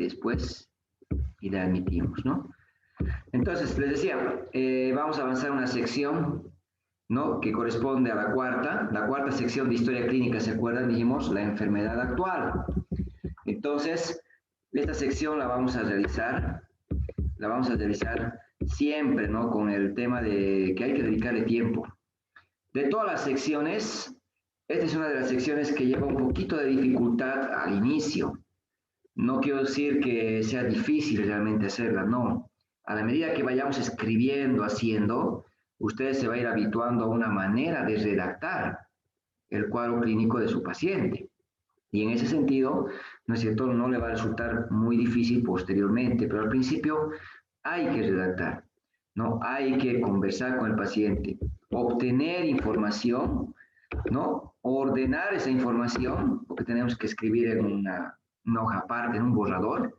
después y le admitimos, ¿no? Entonces, les decía, vamos a avanzar una sección, ¿no? Que corresponde a la cuarta sección de historia clínica, ¿se acuerdan? Dijimos la enfermedad actual. Entonces, esta sección la vamos a realizar siempre, ¿no? Con el tema de que hay que dedicarle tiempo. De todas las secciones, esta es una de las secciones que lleva un poquito de dificultad al inicio. No quiero decir que sea difícil realmente hacerla, no. A la medida que vayamos escribiendo, haciendo, ustedes se va a ir habituando a una manera de redactar el cuadro clínico de su paciente. Y en ese sentido, ¿no es cierto?, no le va a resultar muy difícil posteriormente, pero al principio hay que redactar, ¿no? Hay que conversar con el paciente, obtener información, ¿no? Ordenar esa información, porque tenemos que escribir en una hoja aparte, en un borrador,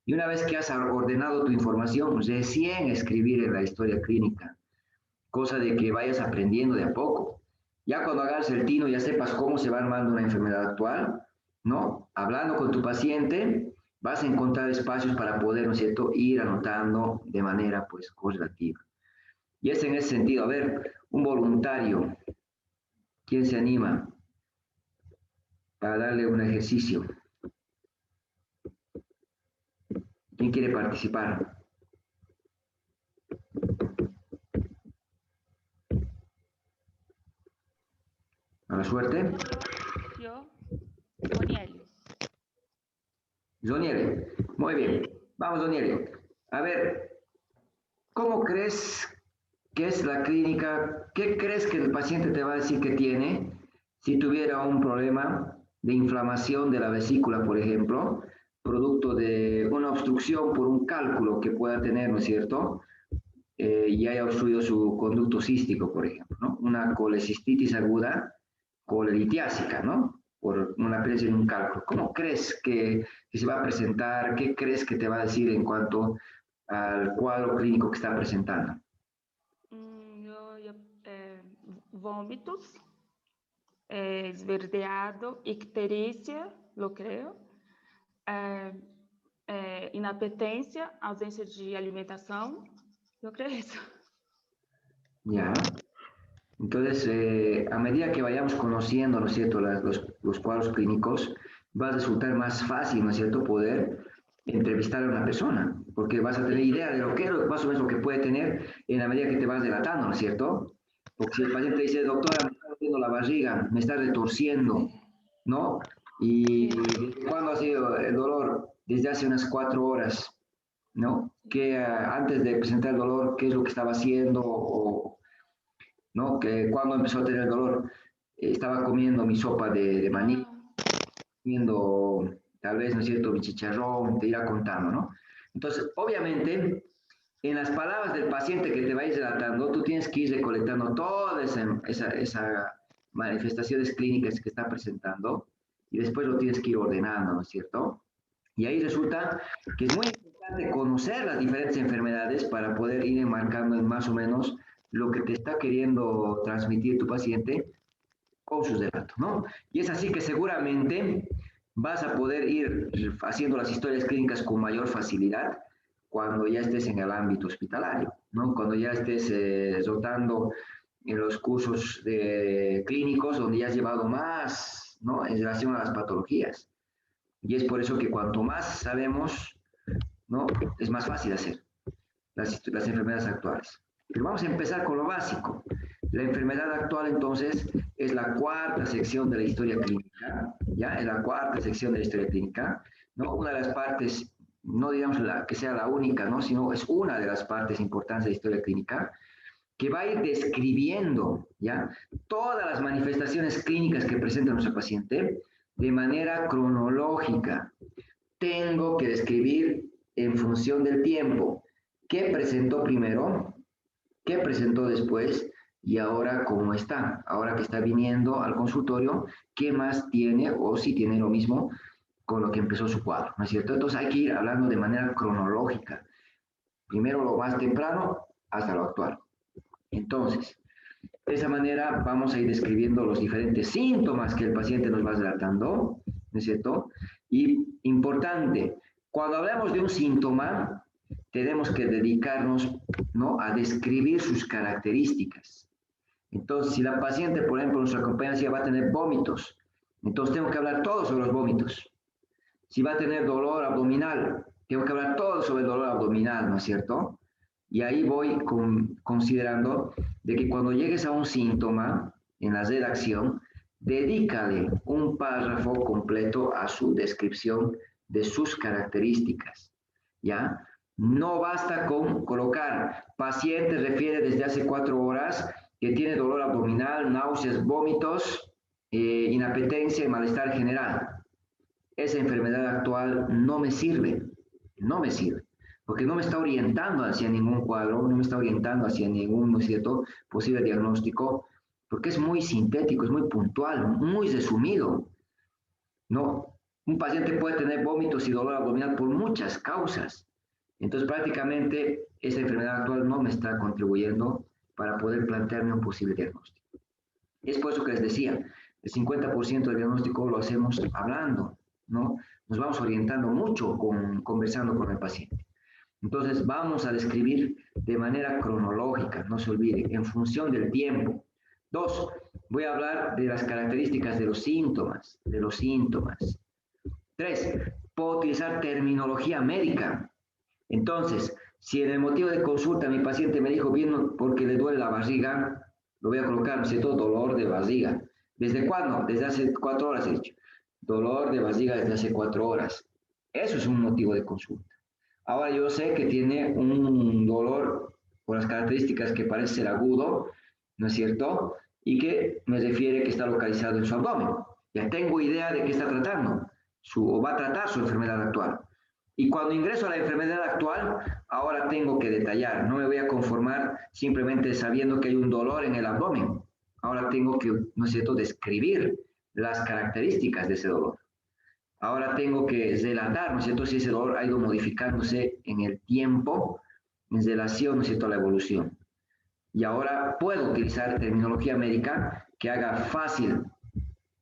y una vez que has ordenado tu información, recién escribir en la historia clínica, cosa de que vayas aprendiendo de a poco. Ya cuando hagas el tino, ya sepas cómo se va armando una enfermedad actual, ¿no? Hablando con tu paciente, vas a encontrar espacios para poder, ¿no es cierto?, ir anotando de manera, pues, correlativa. Y es en ese sentido, a ver, un voluntario, ¿quién se anima para darle un ejercicio? ¿Quién quiere participar? A la suerte. Yo, Doniel. Doniel, muy bien. Vamos, Doniel. A ver, ¿cómo crees que es la clínica? ¿Qué crees que el paciente te va a decir que tiene si tuviera un problema de inflamación de la vesícula, por ejemplo, producto de una obstrucción por un cálculo que pueda tener, ¿no es cierto? Y haya obstruido su conducto cístico, por ejemplo, ¿no? Una colecistitis aguda, colelitiásica, ¿no? Por una presencia en un cálculo. ¿Cómo crees que se va a presentar? ¿Qué crees que te va a decir en cuanto al cuadro clínico que está presentando? Vômitos, esverdeado, icterícia, lo creo, inapetência, ausência de alimentação, yo creo eso. Ya. Entonces, a medida que vayamos conociendo, ¿no es cierto?, los cuadros clínicos, va a resultar más fácil, ¿no es cierto?, poder entrevistar a una persona, porque vas a tener idea de lo que más o menos lo que puede tener en la medida que te vas dilatando, ¿no es cierto? Porque si el paciente dice, doctora, me está doliendo la barriga, me está retorciendo, ¿no? ¿Y desde cuándo ha sido el dolor? Desde hace unas 4 horas, ¿no? Que antes de presentar el dolor, ¿qué es lo que estaba haciendo? O, ¿no? Que cuando empezó a tener el dolor, estaba comiendo mi sopa de maní, comiendo tal vez, ¿no es cierto?, mi chicharrón, te irá contando, ¿no? Entonces, obviamente, en las palabras del paciente que te va a ir relatando, tú tienes que ir recolectando todas esas manifestaciones clínicas que está presentando y después lo tienes que ir ordenando, ¿no es cierto? Y ahí resulta que es muy importante conocer las diferentes enfermedades para poder ir enmarcando en más o menos lo que te está queriendo transmitir tu paciente con sus datos, ¿no? Y es así que seguramente vas a poder ir haciendo las historias clínicas con mayor facilidad cuando ya estés en el ámbito hospitalario, ¿no? Cuando ya estés rotando en los cursos clínicos donde ya has llevado más, ¿no?, en relación a las patologías. Y es por eso que cuanto más sabemos, ¿no?, es más fácil hacer las enfermedades actuales. Pero vamos a empezar con lo básico. La enfermedad actual, entonces, es la cuarta sección de la historia clínica, ¿ya? Es la cuarta sección de la historia clínica, ¿no? Una de las partes, no digamos que sea la única, ¿no?, sino es una de las partes importantes de la historia clínica, que va a ir describiendo, ¿ya?, todas las manifestaciones clínicas que presenta nuestro paciente de manera cronológica. Tengo que describir en función del tiempo qué presentó primero, qué presentó después y ahora cómo está. Ahora que está viniendo al consultorio, ¿qué más tiene o si tiene lo mismo con lo que empezó su cuadro? ¿No es cierto? Entonces hay que ir hablando de manera cronológica. Primero lo más temprano hasta lo actual. Entonces, de esa manera vamos a ir describiendo los diferentes síntomas que el paciente nos va relatando, ¿no es cierto? Y importante, Cuando hablamos de un síntoma, tenemos que dedicarnos, ¿no?, a describir sus características. Entonces, si la paciente, por ejemplo, nuestra compañera va a tener vómitos, entonces tengo que hablar todo sobre los vómitos. Si va a tener dolor abdominal, tengo que hablar todo sobre el dolor abdominal, ¿no es cierto? Y ahí voy considerando de que cuando llegues a un síntoma en la redacción, dedícale un párrafo completo a su descripción de sus características, ¿ya? No basta con colocar, paciente refiere desde hace 4 horas que tiene dolor abdominal, náuseas, vómitos, inapetencia y malestar general. Esa enfermedad actual no me sirve, no me sirve, porque no me está orientando hacia ningún cuadro, no me está orientando hacia ningún, ¿no es cierto?, posible diagnóstico, porque es muy sintético, es muy puntual, muy resumido, ¿no? Un paciente puede tener vómitos y dolor abdominal por muchas causas. Entonces, prácticamente, esa enfermedad actual no me está contribuyendo para poder plantearme un posible diagnóstico. Es por eso que les decía, el 50% del diagnóstico lo hacemos hablando, ¿no? Nos vamos orientando mucho conversando con el paciente. Entonces, vamos a describir de manera cronológica, no se olvide, en función del tiempo. 2, voy a hablar de las características de los síntomas, 3, puedo utilizar terminología médica. Entonces, si en el motivo de consulta mi paciente me dijo, bien, porque le duele la barriga, lo voy a colocar, ¿no es cierto?, dolor de barriga. ¿Desde cuándo? Desde hace 4 horas he dicho. Dolor de barriga desde hace 4 horas. Eso es un motivo de consulta. Ahora yo sé que tiene un dolor con las características que parece ser agudo, ¿no es cierto?, y que me refiere que está localizado en su abdomen. Ya tengo idea de qué está tratando, o va a tratar su enfermedad actual. Y cuando ingreso a la enfermedad actual, ahora tengo que detallar. No me voy a conformar simplemente sabiendo que hay un dolor en el abdomen. Ahora tengo que, ¿no es cierto?, describir las características de ese dolor. Ahora tengo que relatar, ¿no es cierto?, si ese dolor ha ido modificándose en el tiempo en relación, ¿no es cierto?, a la evolución. Y ahora puedo utilizar terminología médica que haga fácil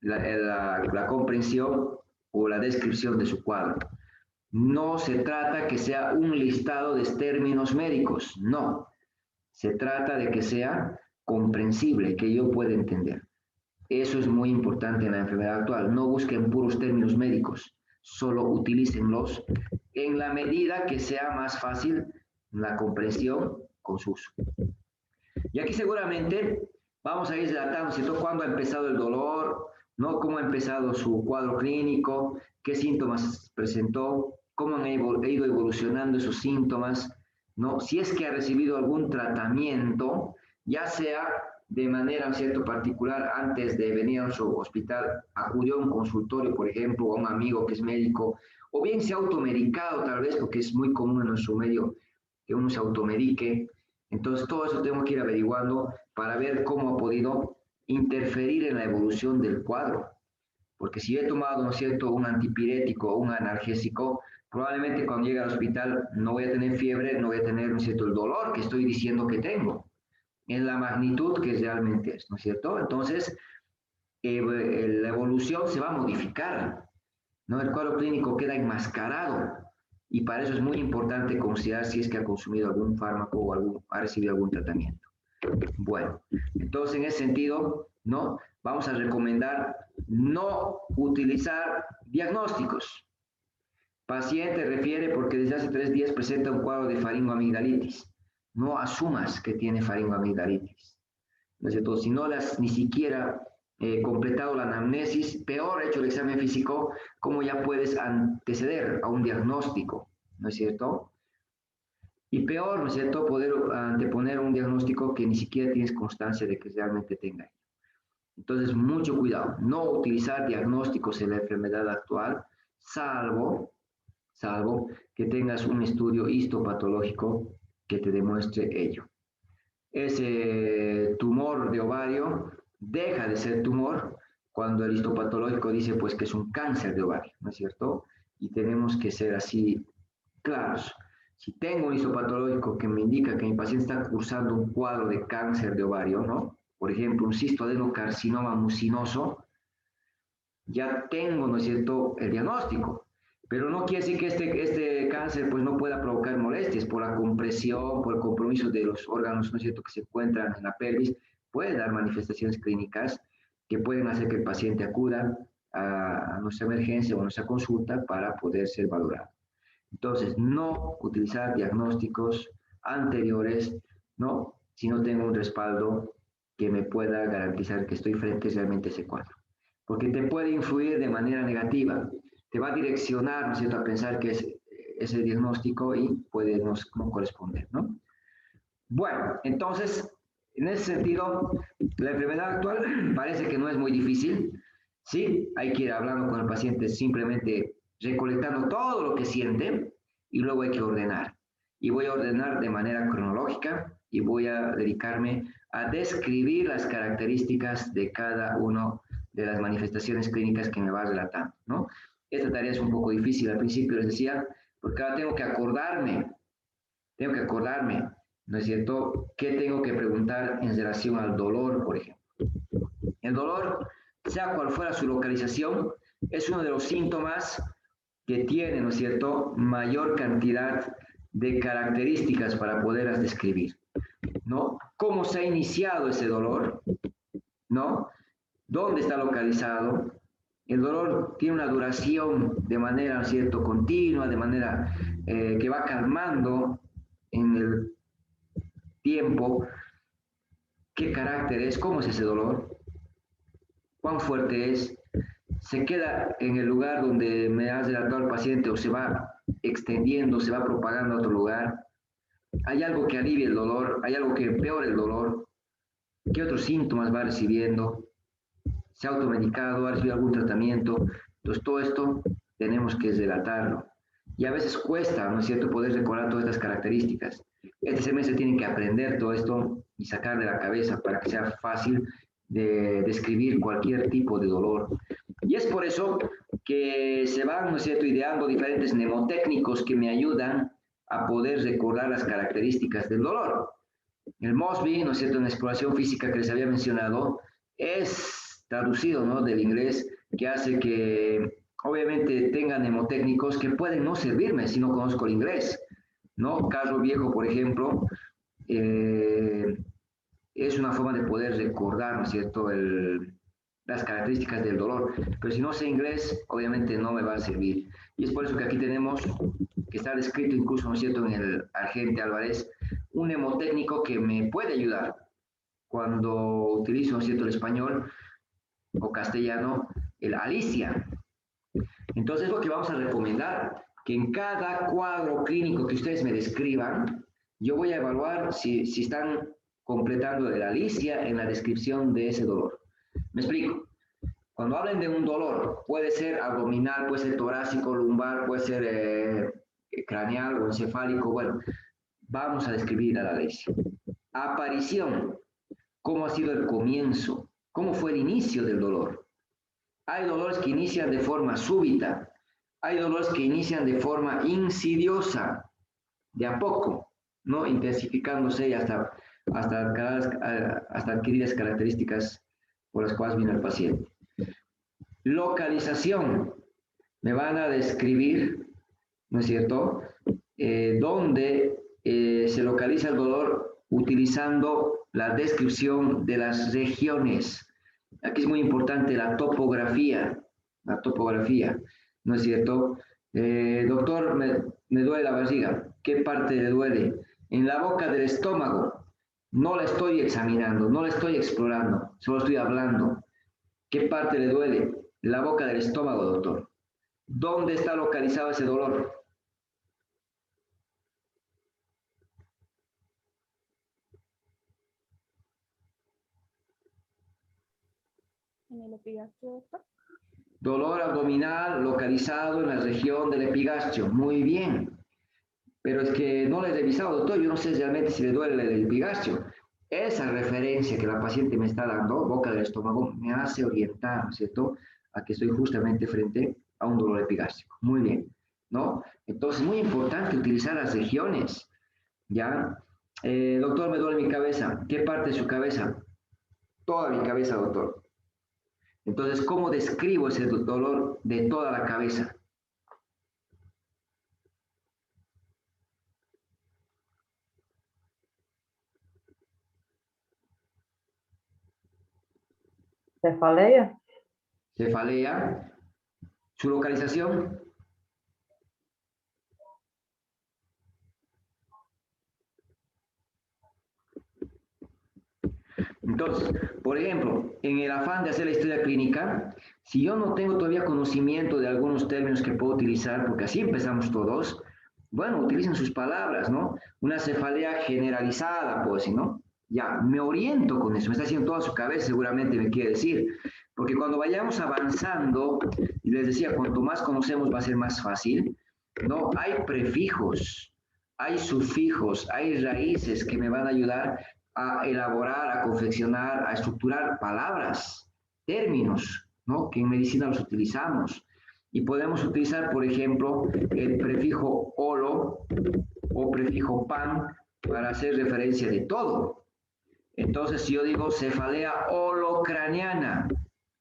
la comprensión o la descripción de su cuadro. No se trata que sea un listado de términos médicos, no. Se trata de que sea comprensible, que yo pueda entender. Eso es muy importante en la enfermedad actual. No busquen puros términos médicos, solo utilícenlos en la medida que sea más fácil la comprensión con su uso. Y aquí seguramente vamos a ir relatando, ¿cierto?, cuándo ha empezado el dolor, ¿no?, cómo ha empezado su cuadro clínico, qué síntomas presentó, cómo han ido evolucionando esos síntomas, ¿no? Si es que ha recibido algún tratamiento, ya sea de manera, ¿cierto?, particular, antes de venir a su hospital, acudió a un consultorio, por ejemplo, a un amigo que es médico, o bien se ha automedicado tal vez, porque es muy común en nuestro medio que uno se automedique. Entonces, todo eso tengo que ir averiguando para ver cómo ha podido interferir en la evolución del cuadro. Porque si he tomado, ¿no es cierto?, un antipirético o un analgésico, probablemente cuando llegue al hospital no voy a tener fiebre, no voy a tener, ¿no es cierto?, el dolor que estoy diciendo que tengo, en la magnitud que realmente es, ¿no es cierto? Entonces, la evolución se va a modificar, ¿no? El cuadro clínico queda enmascarado y para eso es muy importante considerar si es que ha consumido algún fármaco o ha recibido algún tratamiento. Bueno, entonces en ese sentido, ¿no?, vamos a recomendar no utilizar diagnósticos. Paciente refiere porque desde hace 3 días presenta un cuadro de faringoamigdalitis. No asumas que tiene faringoamigdalitis, ¿no es cierto? Si no las ni siquiera completado la anamnesis, peor hecho el examen físico, ¿cómo ya puedes anteceder a un diagnóstico? ¿No es cierto? Y peor, ¿no es cierto?, poder anteponer un diagnóstico que ni siquiera tienes constancia de que realmente tenga. Entonces, mucho cuidado, no utilizar diagnósticos en la enfermedad actual, salvo que tengas un estudio histopatológico que te demuestre ello. Ese tumor de ovario deja de ser tumor cuando el histopatológico dice pues que es un cáncer de ovario, ¿no es cierto? Y tenemos que ser así claros. Si tengo un histopatológico que me indica que mi paciente está cursando un cuadro de cáncer de ovario, ¿no?, por ejemplo, un cistoadenocarcinoma mucinoso, ya tengo, ¿no es cierto?, el diagnóstico. Pero no quiere decir que este cáncer pues no pueda provocar molestias por la compresión, por el compromiso de los órganos, ¿no es cierto?, que se encuentran en la pelvis, puede dar manifestaciones clínicas que pueden hacer que el paciente acuda a nuestra emergencia o a nuestra consulta para poder ser valorado. Entonces, no utilizar diagnósticos anteriores, ¿no? Si no tengo un respaldo que me pueda garantizar que estoy frente realmente a ese cuadro. Porque te puede influir de manera negativa, te va a direccionar, ¿no es cierto?, a pensar que es ese diagnóstico y puede no corresponder, ¿no? Bueno, entonces, en ese sentido, la enfermedad actual parece que no es muy difícil, ¿sí? Hay que ir hablando con el paciente, simplemente recolectando todo lo que siente y luego hay que ordenar. Y voy a ordenar de manera cronológica y voy a dedicarme a describir las características de cada una de las manifestaciones clínicas que me va relatando, ¿no? Esta tarea es un poco difícil al principio, les decía, porque ahora tengo que acordarme, ¿no es cierto?, qué tengo que preguntar en relación al dolor, por ejemplo. El dolor, sea cual fuera su localización, es uno de los síntomas que tiene, ¿no es cierto?, mayor cantidad de características para poderlas describir, ¿no? ¿Cómo se ha iniciado ese dolor? ¿No? ¿Dónde está localizado? El dolor tiene una duración de manera, ¿no es cierto?, continua, de manera que va calmando en el tiempo. ¿Qué carácter es? ¿Cómo es ese dolor? ¿Cuán fuerte es? ¿Se queda en el lugar donde me has relatado el paciente o se va extendiendo, se va propagando a otro lugar? ¿Hay algo que alivie el dolor? ¿Hay algo que empeore el dolor? ¿Qué otros síntomas va recibiendo? ¿Se ha automedicado? ¿Ha recibido algún tratamiento? Entonces, todo esto tenemos que relatarlo. Y a veces cuesta, ¿no es cierto?, poder recordar todas estas características. Este semestre tienen que aprender todo esto y sacar de la cabeza para que sea fácil de describir cualquier tipo de dolor. Y es por eso que se van, ¿no es cierto?, ideando diferentes mnemotécnicos que me ayudan a poder recordar las características del dolor. El Mosby, ¿no es cierto?, en la exploración física que les había mencionado, es traducido, ¿no?, del inglés, que hace que obviamente tengan mnemotécnicos que pueden no servirme si no conozco el inglés, ¿no? Carro viejo, por ejemplo, eh, es una forma de poder recordar, ¿no es cierto?, las características del dolor. Pero si no sé inglés, obviamente no me va a servir. Y es por eso que aquí tenemos, que está descrito incluso, ¿no es cierto?, en el Argente Álvarez, un mnemotécnico que me puede ayudar cuando utilizo, ¿no es cierto?, el español o castellano, el Alicia. Entonces, lo que vamos a recomendar, que en cada cuadro clínico que ustedes me describan, yo voy a evaluar si están completando el Alicia en la descripción de ese dolor. Me explico. Cuando hablen de un dolor, puede ser abdominal, puede ser torácico, lumbar, puede ser craneal o encefálico, bueno, vamos a describir a la Alicia. Aparición, cómo ha sido el comienzo, cómo fue el inicio del dolor. Hay dolores que inician de forma súbita, hay dolores que inician de forma insidiosa, de a poco, ¿no?, intensificándose hasta adquirir las características por las cuales viene el paciente. Localización, me van a describir, ¿no es cierto?, dónde se localiza el dolor utilizando la descripción de las regiones. Aquí es muy importante la topografía, ¿no es cierto? Doctor, me duele la barriga. ¿Qué parte le duele? En la boca del estómago. No la estoy examinando, no la estoy explorando, solo estoy hablando. ¿Qué parte le duele? La boca del estómago, doctor. ¿Dónde está localizado ese dolor? En el epigastrio, doctor. Dolor abdominal localizado en la región del epigastrio. Muy bien. Pero es que no le he revisado, doctor. Yo no sé realmente si le duele el epigastrio. Esa referencia que la paciente me está dando, boca del estómago, me hace orientar, ¿no es cierto?, a que estoy justamente frente a un dolor epigástrico. Muy bien, ¿no? Entonces, muy importante utilizar las regiones, ¿ya? Doctor, me duele mi cabeza. ¿Qué parte de su cabeza? Toda mi cabeza, doctor. Entonces, ¿cómo describo ese dolor de toda la cabeza? Cefaleia. Cefalea. Su localización. Entonces, por ejemplo, en el afán de hacer la historia clínica, si yo no tengo todavía conocimiento de algunos términos que puedo utilizar, porque así empezamos todos, bueno, utilicen sus palabras, ¿no? Una cefalea generalizada, puedo decir, ¿no? Ya, me oriento con eso, me está haciendo toda su cabeza, seguramente me quiere decir, porque cuando vayamos avanzando, y les decía, cuanto más conocemos va a ser más fácil, ¿no? Hay prefijos, hay sufijos, hay raíces que me van a ayudar a elaborar, a confeccionar, a estructurar palabras, términos, ¿no? Que en medicina los utilizamos. Y podemos utilizar, por ejemplo, el prefijo olo o prefijo pan para hacer referencia de todo. Entonces, si yo digo cefalea holocraniana,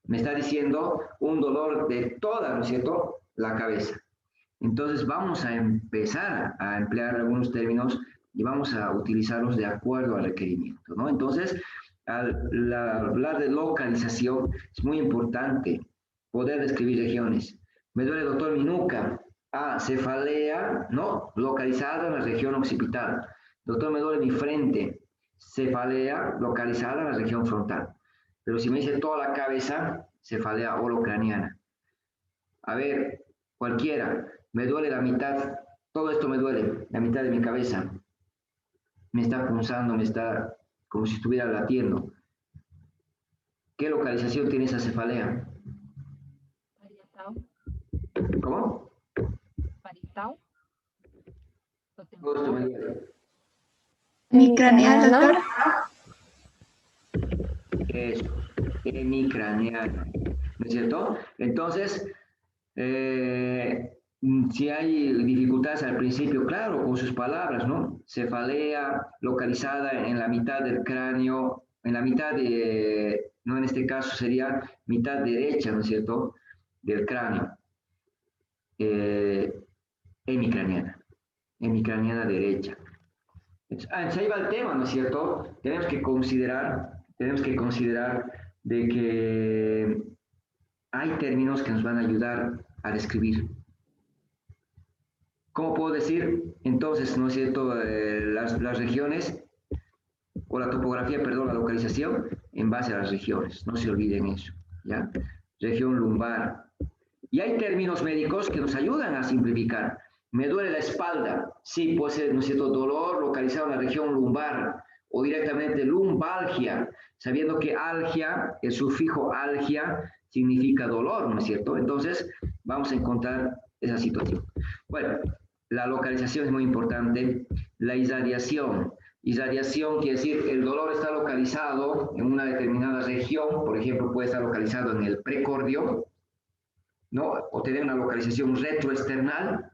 me está diciendo un dolor de toda, ¿no es cierto?, la cabeza. Entonces, vamos a empezar a emplear algunos términos y vamos a utilizarlos de acuerdo al requerimiento, ¿no? Entonces, al hablar de localización, es muy importante poder describir regiones. Me duele, doctor, mi nuca. Ah, cefalea, ¿no? Localizada en la región occipital. Doctor, me duele mi frente. Cefalea localizada en la región frontal. Pero si me dice toda la cabeza, cefalea holocraniana. A ver, cualquiera, me duele la mitad, todo esto me duele, la mitad de mi cabeza. Me está punzando, me está como si estuviera latiendo. ¿Qué localización tiene esa cefalea? Parietal. ¿Cómo? Parietal. Todo esto me duele. Hemicraneal, doctor. Eso, hemicraneal, ¿no es cierto? Entonces, si hay dificultades al principio, claro, con sus palabras, ¿no? Cefalea localizada en la mitad del cráneo, en la mitad de, no en este caso sería mitad derecha, ¿no es cierto?, del cráneo. Hemicraneana, hemicraneana derecha. Entonces, ahí va el tema, ¿no es cierto? Tenemos que considerar de que hay términos que nos van a ayudar a describir. ¿Cómo puedo decir? Entonces, ¿no es cierto? Las regiones, o la topografía, perdón, la localización, en base a las regiones. No se olviden eso, ¿ya? Región lumbar. Y hay términos médicos que nos ayudan a simplificar. Me duele la espalda. Sí, puede ser, ¿no es cierto?, dolor localizado en la región lumbar o directamente lumbalgia, sabiendo que algia, el sufijo algia, significa dolor, ¿no es cierto? Entonces, vamos a encontrar esa situación. Bueno, la localización es muy importante. La irradiación. Irradiación quiere decir el dolor está localizado en una determinada región, por ejemplo, puede estar localizado en el precordio, ¿no? O tener una localización retroesternal,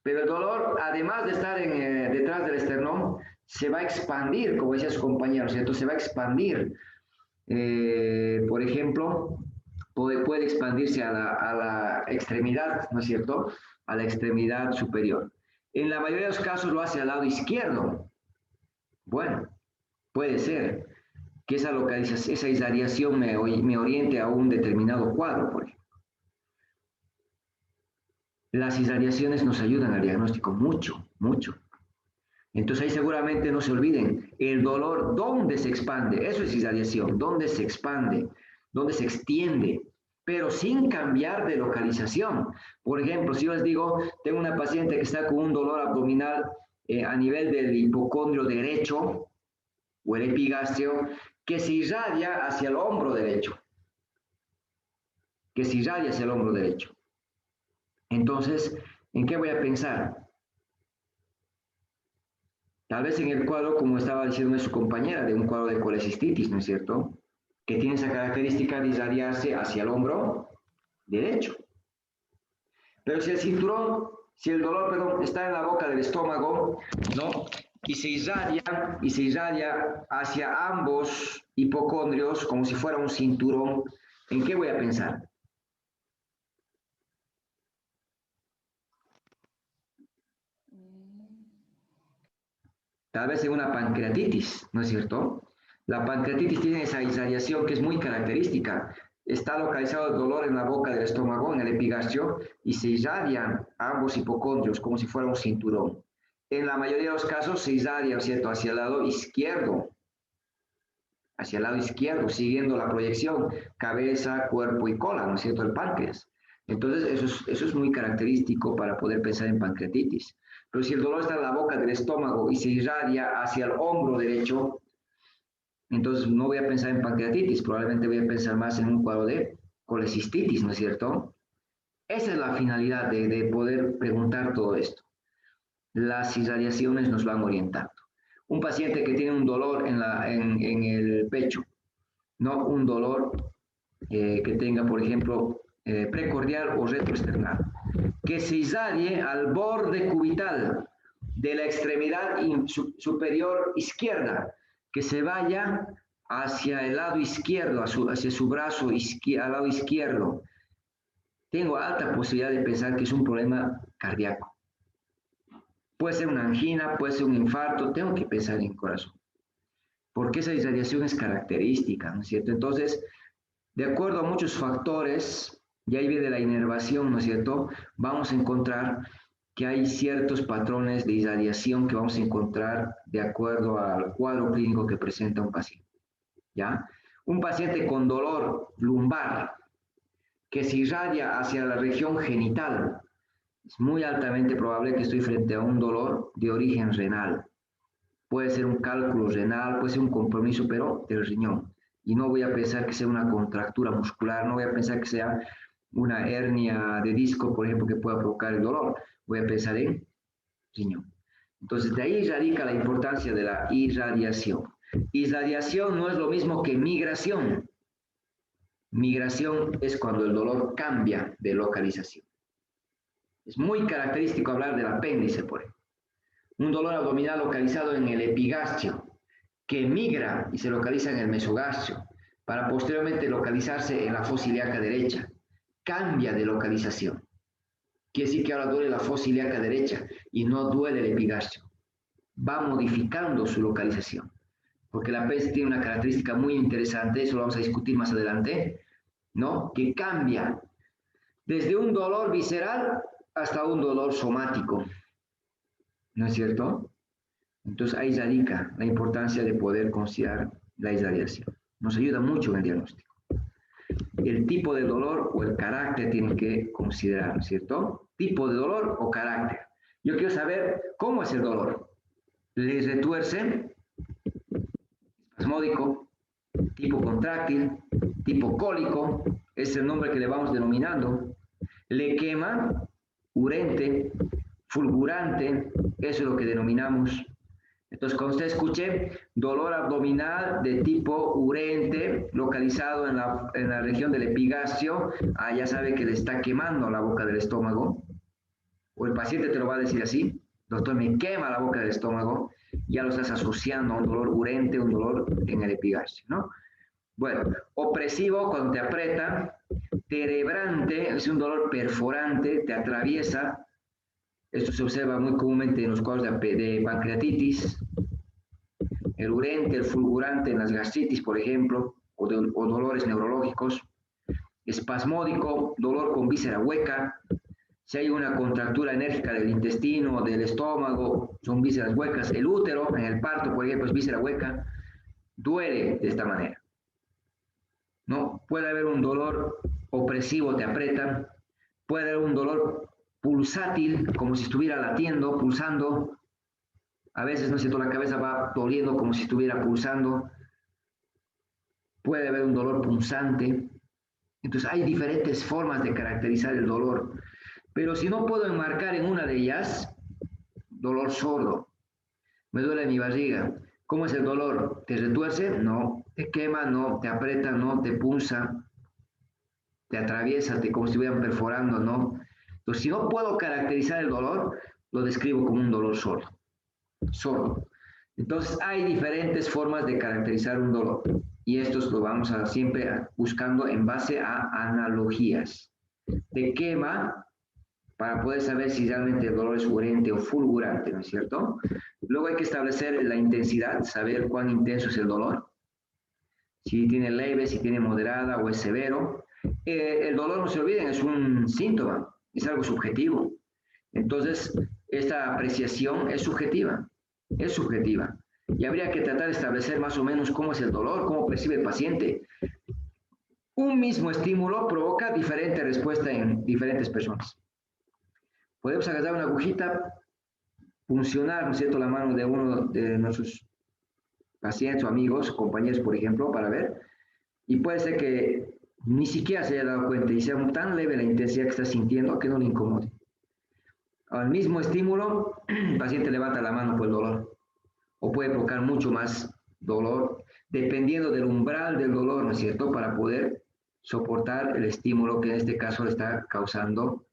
pero el dolor, además de estar detrás del esternón, se va a expandir, como decía su compañero, ¿cierto? Se va a expandir. Por ejemplo, puede expandirse a la extremidad, ¿no es cierto?, a la extremidad superior. En la mayoría de los casos lo hace al lado izquierdo. Bueno, puede ser que esa localización, esa irradiación me oriente a un determinado cuadro, por ejemplo. Las irradiaciones nos ayudan al diagnóstico mucho, mucho. Entonces ahí seguramente no se olviden, el dolor, ¿dónde se expande? Eso es irradiación, ¿dónde se expande? ¿Dónde se extiende? Pero sin cambiar de localización. Por ejemplo, si yo les digo, tengo una paciente que está con un dolor abdominal a nivel del hipocondrio derecho o el epigastrio, que se irradia hacia el hombro derecho. Que se irradia hacia el hombro derecho. Entonces, ¿en qué voy a pensar? Tal vez en el cuadro, como estaba diciendo su compañera, de un cuadro de colecistitis, ¿no es cierto?, que tiene esa característica de irradiarse hacia el hombro derecho. Pero si el cinturón, si el dolor, perdón, está en la boca del estómago, ¿no?, y se irradia hacia ambos hipocondrios como si fuera un cinturón, ¿en qué voy a pensar? Tal vez en una pancreatitis, ¿no es cierto? La pancreatitis tiene esa irradiación que es muy característica. está localizado el dolor en la boca del estómago, en el epigastrio, y se irradian ambos hipocondrios como si fuera un cinturón. En la mayoría de los casos se irradia, ¿cierto?, hacia el lado izquierdo, siguiendo la proyección, cabeza, cuerpo y cola, ¿no es cierto?, el páncreas. Entonces, eso es muy característico para poder pensar en pancreatitis. Pero si el dolor está en la boca del estómago y se irradia hacia el hombro derecho, entonces no voy a pensar en pancreatitis, probablemente voy a pensar más en un cuadro de colecistitis, ¿no es cierto? Esa es la finalidad de poder preguntar todo esto. Las irradiaciones nos van orientando. Un paciente que tiene un dolor en el pecho, no un dolor que tenga, por ejemplo, precordial o retroesternal, que se irradie al borde cubital de la extremidad superior izquierda, que se vaya hacia el lado izquierdo, hacia su brazo al lado izquierdo. Tengo alta posibilidad de pensar que es un problema cardíaco. Puede ser una angina, puede ser un infarto, tengo que pensar en corazón. Porque esa irradiación es característica, ¿no es cierto? Entonces, de acuerdo a muchos factores, y ahí viene la inervación, ¿no es cierto? Vamos a encontrar que hay ciertos patrones de irradiación que vamos a encontrar de acuerdo al cuadro clínico que presenta un paciente, ¿ya? Un paciente con dolor lumbar que se irradia hacia la región genital, es muy altamente probable que estoy frente a un dolor de origen renal. Puede ser un cálculo renal, puede ser un compromiso, pero del riñón. Y no voy a pensar que sea una contractura muscular, no voy a pensar que sea una hernia de disco, por ejemplo, que pueda provocar el dolor. Voy a pensar en riñón. Entonces, de ahí radica la importancia de la irradiación. Irradiación no es lo mismo que migración. Migración es cuando el dolor cambia de localización. Es muy característico hablar del apéndice, por ejemplo. Un dolor abdominal localizado en el epigastrio, que migra y se localiza en el mesogastrio, para posteriormente localizarse en la fosa ilíaca derecha. Cambia de localización. Quiere decir que ahora duele la fosa ilíaca derecha y no duele el epigastrio. Va modificando su localización. Porque la apéndice tiene una característica muy interesante, eso lo vamos a discutir más adelante, ¿no? Que cambia desde un dolor visceral hasta un dolor somático. ¿No es cierto? Entonces ahí radica la importancia de poder considerar la irradiación. Nos ayuda mucho en el diagnóstico. El tipo de dolor o el carácter tienen que considerar, ¿no es cierto? Tipo de dolor o carácter. Yo quiero saber cómo es el dolor. ¿Le retuerce? Espasmódico, tipo contráctil, tipo cólico, es el nombre que le vamos denominando. ¿Le quema? Urente, fulgurante, eso es lo que denominamos. Entonces, cuando usted escuche dolor abdominal de tipo urente, localizado en la región del epigastrio, ya sabe que le está quemando la boca del estómago. O el paciente te lo va a decir así: doctor, me quema la boca del estómago. Ya lo estás asociando a un dolor urente, un dolor en el epigastrio, ¿no? Bueno, opresivo, cuando te aprieta. Terebrante, es un dolor perforante, te atraviesa. Esto se observa muy comúnmente en los cuadros de pancreatitis. El urente, el fulgurante en las gastritis, por ejemplo, o dolores neurológicos. Espasmódico, dolor con víscera hueca. Si hay una contractura enérgica del intestino, del estómago, son vísceras huecas. El útero, en el parto, por ejemplo, es víscera hueca. Duele de esta manera, ¿no? Puede haber un dolor opresivo, te apretan. Puede haber un dolor pulsátil, como si estuviera latiendo, pulsando. A veces, no sé, toda la cabeza va doliendo como si estuviera pulsando. Puede haber un dolor punzante. Entonces, hay diferentes formas de caracterizar el dolor. Pero si no puedo enmarcar en una de ellas, dolor sordo. Me duele mi barriga. ¿Cómo es el dolor? ¿Te retuerce? No. ¿Te quema? No. ¿Te aprieta? No. ¿Te punza? ¿Te atraviesa? Como si estuvieran perforando? No. Entonces, si no puedo caracterizar el dolor, lo describo como un dolor sordo. Sordo. Entonces, hay diferentes formas de caracterizar un dolor. Y estos lo vamos a siempre buscando en base a analogías. Te quema para poder saber si realmente el dolor es urente o fulgurante, ¿no es cierto? Luego hay que establecer la intensidad, saber cuán intenso es el dolor. si tiene leve, si tiene moderada o es severo. El dolor, no se olviden, es un síntoma, es algo subjetivo. Entonces, esta apreciación es subjetiva, es subjetiva. Y habría que tratar de establecer más o menos cómo es el dolor, cómo percibe el paciente. Un mismo estímulo provoca diferente respuesta en diferentes personas. Podemos agarrar una agujita, funcionar, ¿no es cierto?, la mano de uno de nuestros pacientes o amigos, compañeros, por ejemplo, para ver, y puede ser que ni siquiera se haya dado cuenta y sea tan leve la intensidad que está sintiendo que no le incomode. Al mismo estímulo, el paciente levanta la mano por el dolor, o puede provocar mucho más dolor, dependiendo del umbral del dolor, ¿no es cierto?, para poder soportar el estímulo que en este caso le está causando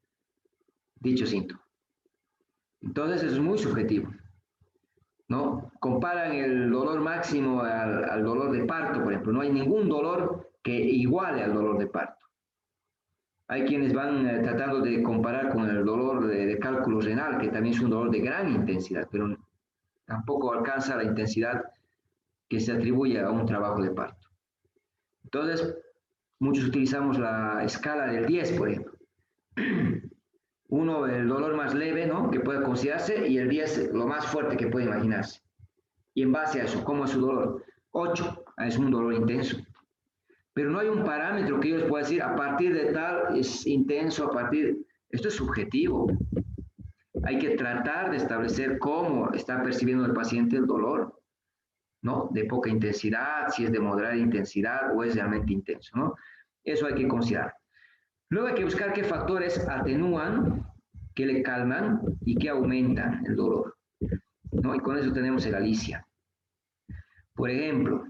dicho síntoma. Entonces, eso es muy subjetivo, ¿no? Comparan el dolor máximo al dolor de parto, por ejemplo. No hay ningún dolor que iguale al dolor de parto. Hay quienes van tratando de comparar con el dolor de cálculo renal, que también es un dolor de gran intensidad, pero tampoco alcanza la intensidad que se atribuye a un trabajo de parto. Entonces, muchos utilizamos la escala del 10, por ejemplo. Uno, el dolor más leve, ¿no?, que puede considerarse, y el 10, lo más fuerte que puede imaginarse. Y en base a eso, ¿cómo es su dolor? 8, es un dolor intenso. Pero no hay un parámetro que yo les pueda decir, a partir de tal es intenso, a partir... Esto es subjetivo. Hay que tratar de establecer cómo está percibiendo el paciente el dolor, ¿no? De poca intensidad, si es de moderada intensidad o es realmente intenso, ¿no? Eso hay que considerar. Luego hay que buscar qué factores atenúan, qué le calman y qué aumentan el dolor, ¿no? Y con eso tenemos el alicia. Por ejemplo,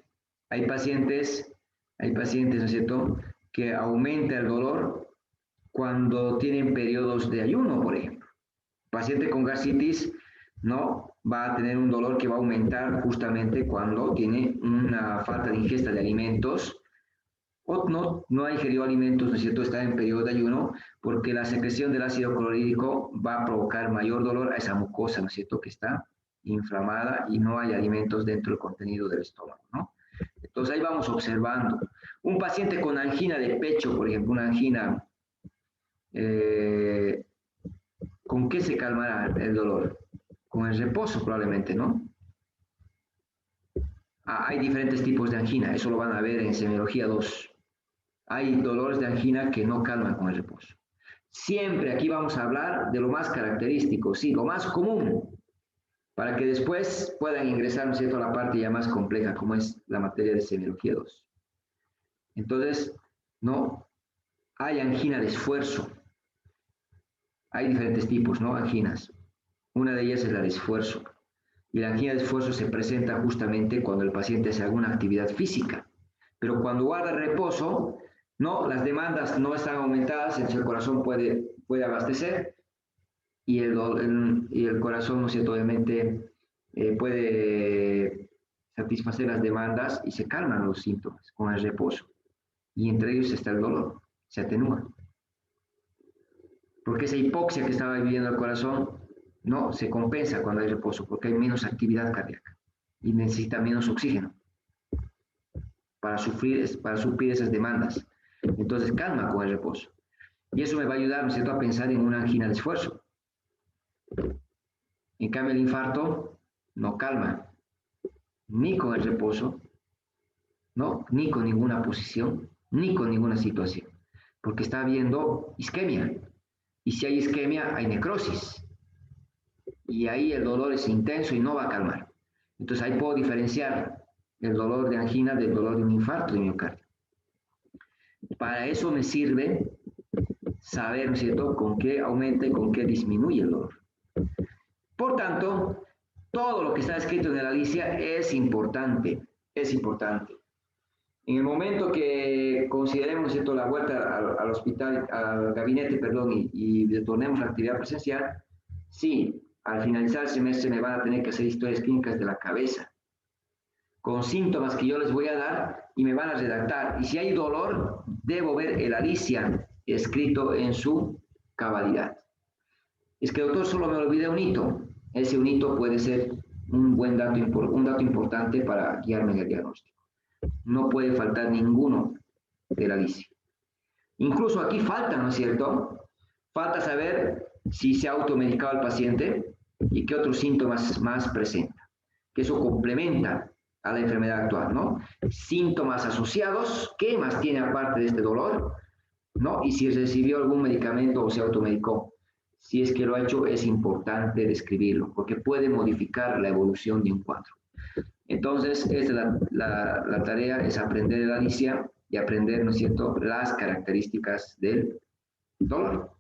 hay pacientes, ¿no es cierto?, que aumenta el dolor cuando tienen periodos de ayuno, por ejemplo. El paciente con gastritis, ¿no?, va a tener un dolor que va a aumentar justamente cuando tiene una falta de ingesta de alimentos o no ha ingerido alimentos, ¿no es cierto?, está en periodo de ayuno, porque la secreción del ácido clorhídrico va a provocar mayor dolor a esa mucosa, ¿no es cierto?, que está inflamada y no hay alimentos dentro del contenido del estómago, ¿no? Entonces ahí vamos observando. Un paciente con angina de pecho, por ejemplo, una angina, ¿con qué se calmará el dolor? Con el reposo probablemente, ¿no? Hay diferentes tipos de angina, eso lo van a ver en semiología 2. Hay dolores de angina que no calman con el reposo. Siempre aquí vamos a hablar de lo más característico, sí, lo más común, para que después puedan ingresar, ¿no es cierto?, a la parte ya más compleja, como es la materia de semiología 2. Entonces, no, hay angina de esfuerzo. Hay diferentes tipos, ¿no?, anginas. Una de ellas es la de esfuerzo. Y la angina de esfuerzo se presenta justamente cuando el paciente hace alguna actividad física. Pero cuando guarda reposo, no, las demandas no están aumentadas, entonces el corazón puede abastecer y el corazón, ¿no es cierto?, obviamente puede satisfacer las demandas y se calman los síntomas con el reposo. Y entre ellos está el dolor, se atenúa. Porque esa hipoxia que estaba viviendo el corazón, no, se compensa cuando hay reposo, porque hay menos actividad cardíaca y necesita menos oxígeno para suplir esas demandas. Entonces calma con el reposo. Y eso me va a ayudar, ¿no es cierto?, a pensar en una angina de esfuerzo. En cambio, el infarto no calma, ni con el reposo, ¿no?, ni con ninguna posición, ni con ninguna situación, porque está habiendo isquemia. Y si hay isquemia, hay necrosis. Y ahí el dolor es intenso y no va a calmar. Entonces ahí puedo diferenciar el dolor de angina del dolor de un infarto de miocardio. Para eso me sirve saber, ¿no es cierto?, con qué aumenta y con qué disminuye el dolor. Por tanto, todo lo que está escrito en la alicia es importante, es importante. En el momento que consideremos, ¿no es cierto?, la vuelta al hospital, al gabinete, perdón, y retornemos a la actividad presencial, sí, al finalizar el semestre me van a tener que hacer historias clínicas de la cabeza, con síntomas que yo les voy a dar y me van a redactar. Y si hay dolor, debo ver el alicia escrito en su cabalidad. Es que, doctor, solo me olvidé un hito. Ese un hito puede ser un dato importante para guiarme en el diagnóstico. no puede faltar ninguno de la lisia. Incluso aquí falta, ¿no es cierto? Falta saber si se ha automedicado el paciente y qué otros síntomas más presenta, que eso complementa a la enfermedad actual, ¿no? Síntomas asociados, ¿qué más tiene aparte de este dolor? ¿No? Y si recibió algún medicamento o se automedicó. Si es que lo ha hecho, es importante describirlo, porque puede modificar la evolución de un cuadro. Entonces, esta es la tarea, es aprender la lisia y aprender, ¿no es cierto?, las características del dolor.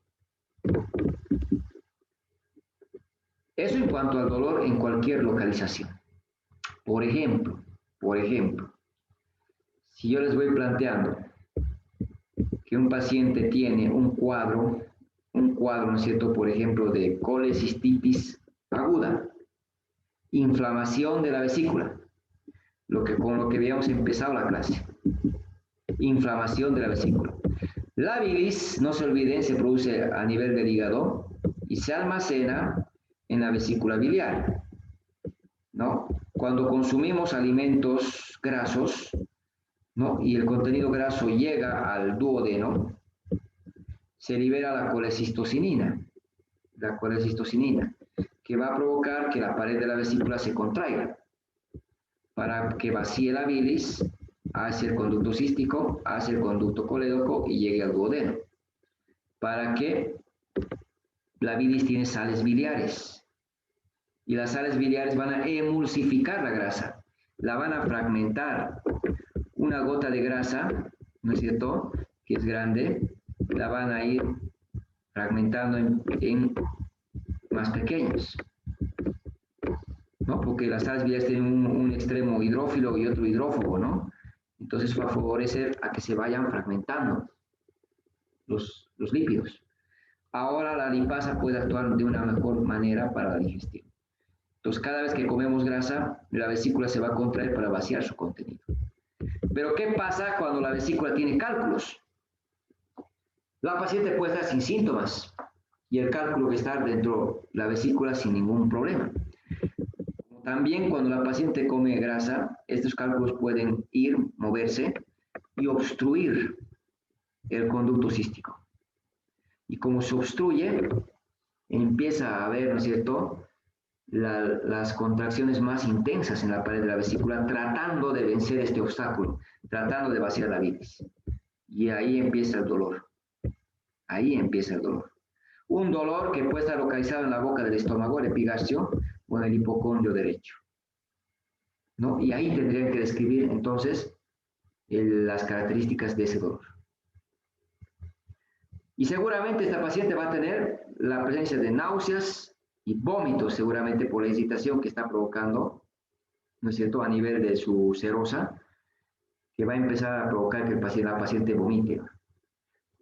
Eso en cuanto al dolor en cualquier localización. Por ejemplo, si yo les voy planteando que un paciente tiene un cuadro, ¿no es cierto?, por ejemplo, de colecistitis aguda, inflamación de la vesícula, con lo que habíamos empezado la clase, inflamación de la vesícula. La bilis, no se olviden, se produce a nivel del hígado y se almacena en la vesícula biliar, ¿no? Cuando consumimos alimentos grasos, ¿no?, y el contenido graso llega al duodeno, se libera la colecistocinina, que va a provocar que la pared de la vesícula se contraiga para que vacíe la bilis hacia el conducto cístico, hacia el conducto colédoco y llegue al duodeno. Para que la bilis tiene sales biliares y las sales biliares van a emulsificar la grasa, la van a fragmentar. Una gota de grasa, ¿no es cierto?, que es grande, la van a ir fragmentando en más pequeños, ¿no? Porque las sales biliares tienen un extremo hidrófilo y otro hidrófobo, ¿no? Entonces va a favorecer a que se vayan fragmentando los lípidos. Ahora la lipasa puede actuar de una mejor manera para la digestión. Entonces cada vez que comemos grasa, la vesícula se va a contraer para vaciar su contenido. Pero ¿qué pasa cuando la vesícula tiene cálculos? La paciente puede estar sin síntomas y el cálculo que está dentro de la vesícula sin ningún problema. También cuando la paciente come grasa, estos cálculos pueden moverse y obstruir el conducto cístico. Y como se obstruye, empieza a haber, ¿no es cierto?, las contracciones más intensas en la pared de la vesícula, tratando de vencer este obstáculo, tratando de vaciar la bilis. Y ahí empieza el dolor. Un dolor que puede estar localizado en la boca del estómago, el epigastrio, o en el hipocondrio derecho, ¿no? Y ahí tendrían que describir entonces las características de ese dolor. Y seguramente esta paciente va a tener la presencia de náuseas y vómitos, seguramente por la excitación que está provocando, ¿no es cierto?, a nivel de su serosa, que va a empezar a provocar que la paciente vomite.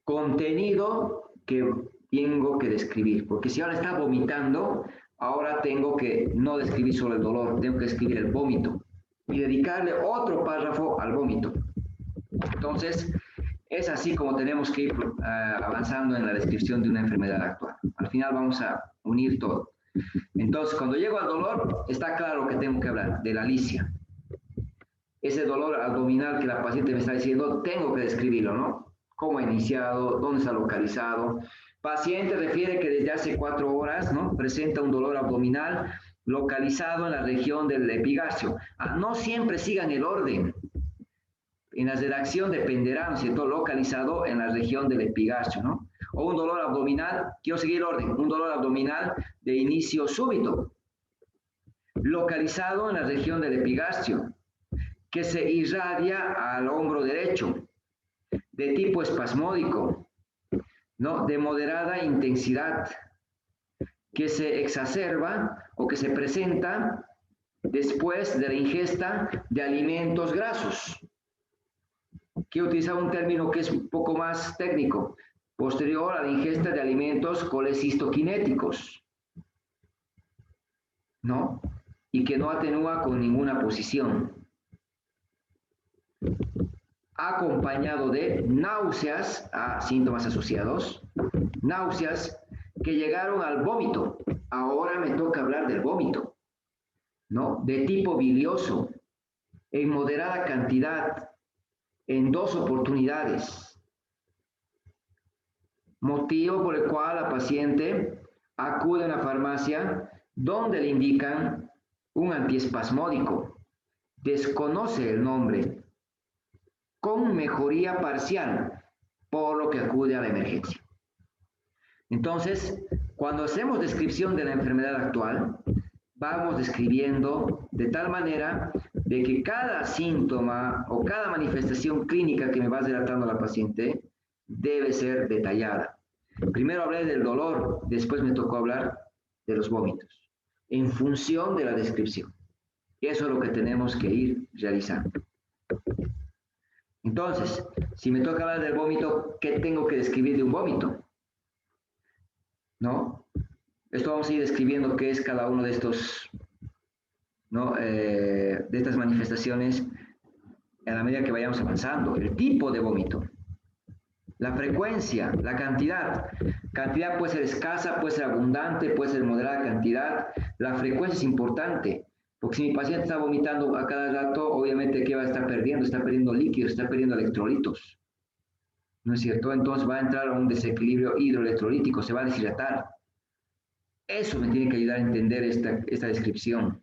Contenido que tengo que describir, porque si ahora está vomitando, ahora tengo que no describir solo el dolor, tengo que describir el vómito y dedicarle otro párrafo al vómito. Entonces, es así como tenemos que ir avanzando en la descripción de una enfermedad actual. Al final vamos a unir todo. Entonces, cuando llego al dolor, está claro que tengo que hablar de la lisia. Ese dolor abdominal que la paciente me está diciendo, tengo que describirlo, ¿no? ¿Cómo ha iniciado? ¿Dónde se ha localizado? Paciente refiere que desde hace 4 horas, ¿no?, presenta un dolor abdominal localizado en la región del epigastrio. No siempre sigan el orden. En la redacción dependerá, ¿no es cierto?, localizado en la región del epigastrio, ¿no? O un dolor abdominal, quiero seguir el orden, un dolor abdominal de inicio súbito, localizado en la región del epigastrio, que se irradia al hombro derecho, de tipo espasmódico, ¿no?, de moderada intensidad, que se exacerba o que se presenta después de la ingesta de alimentos grasos. Quiero utilizar un término que es un poco más técnico, posterior a la ingesta de alimentos colecistoquinéticos, ¿no?, y que no atenúa con ninguna posición, acompañado de náuseas, síntomas asociados, náuseas que llegaron al vómito. Ahora me toca hablar del vómito, ¿no?, de tipo bilioso, en moderada cantidad, en 2 oportunidades. Motivo por el cual la paciente acude a una farmacia donde le indican un antiespasmódico. Desconoce el nombre, con mejoría parcial, por lo que acude a la emergencia. Entonces, cuando hacemos descripción de la enfermedad actual, vamos describiendo de tal manera de que cada síntoma o cada manifestación clínica que me va relatando la paciente debe ser detallada. Primero hablé del dolor, después me tocó hablar de los vómitos, en función de la descripción. Eso es lo que tenemos que ir realizando. Entonces, si me toca hablar del vómito, ¿qué tengo que describir de un vómito? ¿No? Esto vamos a ir describiendo qué es cada uno de estos, ¿no? De estas manifestaciones a la medida que vayamos avanzando. El tipo de vómito, la frecuencia, la cantidad. Cantidad puede ser escasa, puede ser abundante, puede ser moderada cantidad. La frecuencia es importante, porque si mi paciente está vomitando a cada rato, obviamente, ¿qué va a estar perdiendo? Está perdiendo líquidos, está perdiendo electrolitos. ¿No es cierto? Entonces va a entrar a un desequilibrio hidroelectrolítico, se va a deshidratar. Eso me tiene que ayudar a entender esta descripción.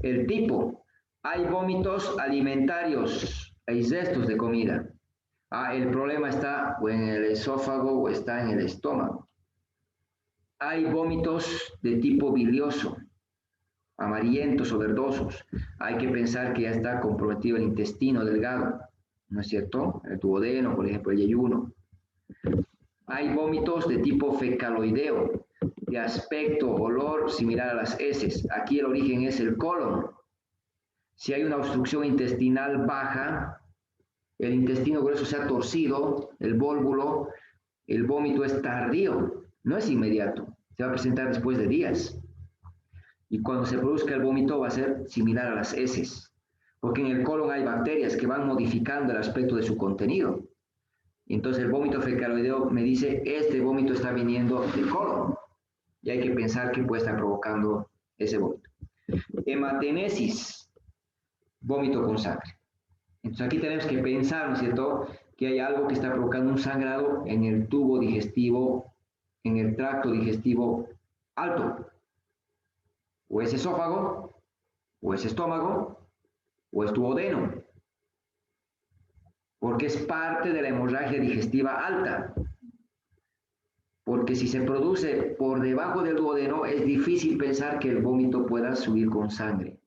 El tipo. Hay vómitos alimentarios, hay restos de comida. El problema está o en el esófago o está en el estómago. Hay vómitos de tipo bilioso, amarillentos o verdosos. Hay que pensar que ya está comprometido el intestino delgado, ¿no es cierto? El duodeno, por ejemplo, el yeyuno. Hay vómitos de tipo fecaloideo, de aspecto, olor similar a las heces. Aquí el origen es el colon. Si hay una obstrucción intestinal baja, el intestino grueso se ha torcido, el vólvulo, el vómito es tardío, no es inmediato, se va a presentar después de días. Y cuando se produzca el vómito va a ser similar a las heces, porque en el colon hay bacterias que van modificando el aspecto de su contenido. Y entonces el vómito fecaloideo me dice, este vómito está viniendo del colon. Y hay que pensar que puede estar provocando ese vómito. Hematenesis, vómito con sangre. Entonces aquí tenemos que pensar, ¿no es cierto?, que hay algo que está provocando un sangrado en el tubo digestivo, en el tracto digestivo alto. O es esófago, o es estómago, o es duodeno. Porque es parte de la hemorragia digestiva alta. Porque si se produce por debajo del duodeno, es difícil pensar que el vómito pueda subir con sangre.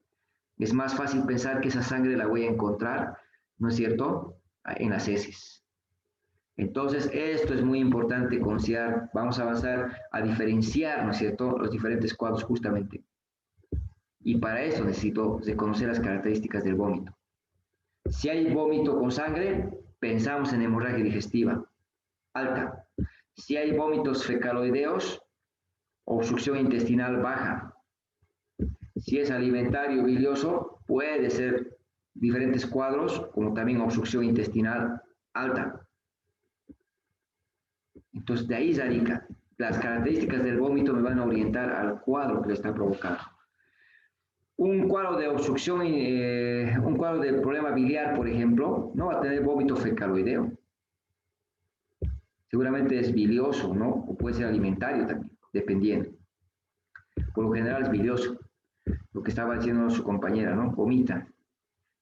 Es más fácil pensar que esa sangre la voy a encontrar, ¿no es cierto?, en las heces. Entonces, esto es muy importante considerar. Vamos a avanzar a diferenciar, ¿no es cierto?, los diferentes cuadros justamente. Y para eso necesito conocer las características del vómito. Si hay vómito con sangre, pensamos en hemorragia digestiva alta. Si hay vómitos fecaloideos, obstrucción intestinal baja. Si es alimentario bilioso, puede ser diferentes cuadros, como también obstrucción intestinal alta. Entonces, de ahí radica. Las características del vómito me van a orientar al cuadro que le está provocando. Un cuadro de obstrucción, un cuadro de problema biliar, por ejemplo, no va a tener vómito fecaloideo. Seguramente es bilioso, ¿no? O puede ser alimentario también, dependiendo. Por lo general es bilioso. Lo que estaba diciendo su compañera, ¿no? Vomita.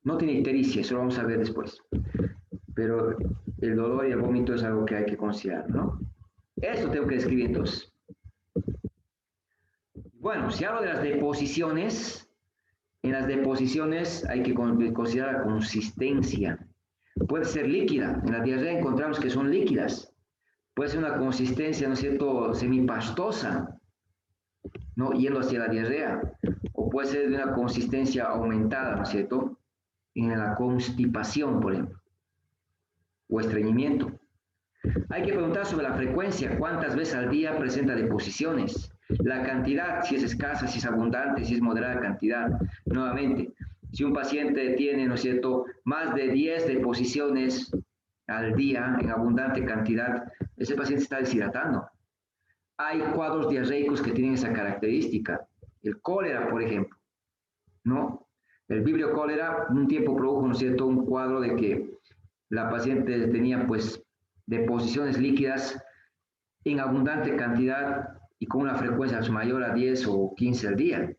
No tiene ictericia, eso lo vamos a ver después. Pero el dolor y el vómito es algo que hay que considerar, ¿no? Esto tengo que describir entonces. Bueno, si hablo de las deposiciones, en las deposiciones hay que considerar la consistencia. Puede ser líquida. En la diarrea encontramos que son líquidas. Puede ser una consistencia, ¿no es cierto?, semipastosa, ¿no?, yendo hacia la diarrea. O puede ser de una consistencia aumentada, ¿no es cierto?, en la constipación, por ejemplo, o estreñimiento. Hay que preguntar sobre la frecuencia, cuántas veces al día presenta deposiciones, la cantidad, si es escasa, si es abundante, si es moderada cantidad. Nuevamente, si un paciente tiene, ¿no es cierto?, más de 10 deposiciones al día en abundante cantidad, ese paciente está deshidratando. Hay cuadros diarreicos que tienen esa característica. El cólera, por ejemplo, ¿no? El vibrio cólera un tiempo produjo, ¿no es cierto?, un cuadro de que la paciente tenía pues deposiciones líquidas en abundante cantidad y con una frecuencia mayor a 10 o 15 al día.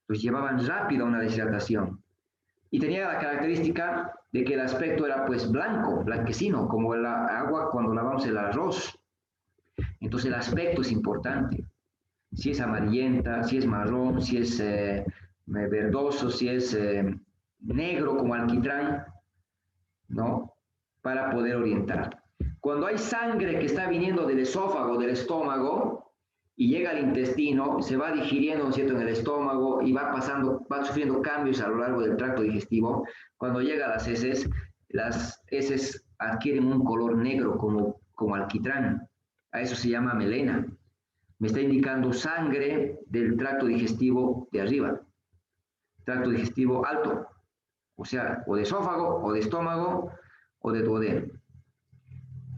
Pues llevaban rápido a una deshidratación. Y tenía la característica de que el aspecto era pues blanco, blanquecino, como el agua cuando lavamos el arroz. Entonces el aspecto es importante. Si es amarillenta, si es marrón, si es verdoso, si es negro como alquitrán, ¿no? Para poder orientar. Cuando hay sangre que está viniendo del esófago, del estómago, y llega al intestino, se va digiriendo, ¿no es cierto?, en el estómago y va pasando, va sufriendo cambios a lo largo del tracto digestivo. Cuando llega a las heces adquieren un color negro como alquitrán. A eso se llama melena. Me está indicando sangre del tracto digestivo de arriba, tracto digestivo alto, o sea, o de esófago, o de estómago, o de duodeno.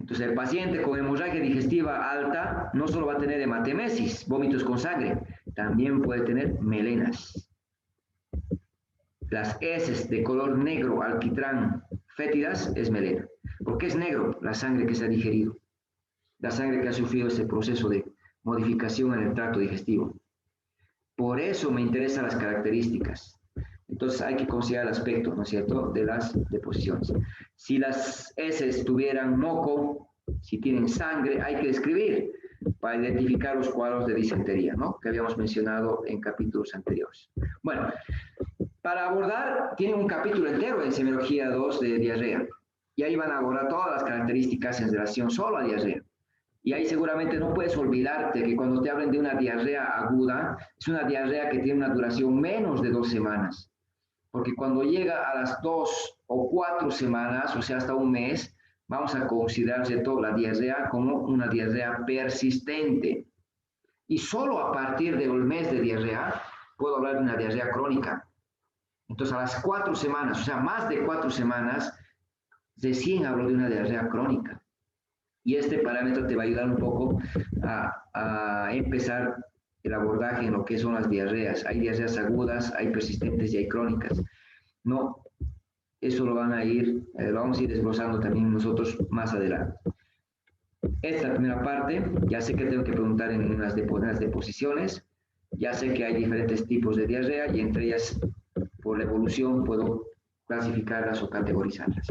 Entonces, el paciente con hemorragia digestiva alta no solo va a tener hematemesis, vómitos con sangre, también puede tener melenas. Las heces de color negro, alquitrán, fétidas, es melena. ¿Por qué es negro? La sangre que se ha digerido, la sangre que ha sufrido ese proceso de modificación en el tracto digestivo. Por eso me interesan las características. Entonces hay que considerar el aspecto, ¿no es cierto?, de las deposiciones. Si las heces tuvieran moco, si tienen sangre, hay que describir para identificar los cuadros de disentería, ¿no?, que habíamos mencionado en capítulos anteriores. Bueno, para abordar, tienen un capítulo entero en semiología 2 de diarrea. Y ahí van a abordar todas las características en relación solo a diarrea. Y ahí seguramente no puedes olvidarte que cuando te hablen de una diarrea aguda, es una diarrea que tiene una duración menos de 2 semanas. Porque cuando llega a las 2 o 4 semanas, o sea, hasta un mes, vamos a considerar, ¿cierto?, la diarrea como una diarrea persistente. Y solo a partir del mes de diarrea puedo hablar de una diarrea crónica. Entonces, a las 4 semanas, o sea, más de 4 semanas, recién hablo de una diarrea crónica. Y este parámetro te va a ayudar un poco a empezar el abordaje en lo que son las diarreas. Hay diarreas agudas, hay persistentes y hay crónicas. No, eso lo vamos a ir desglosando también nosotros más adelante. Esta primera parte, ya sé que tengo que preguntar en unas deposiciones, ya sé que hay diferentes tipos de diarrea y entre ellas, por la evolución, puedo clasificarlas o categorizarlas.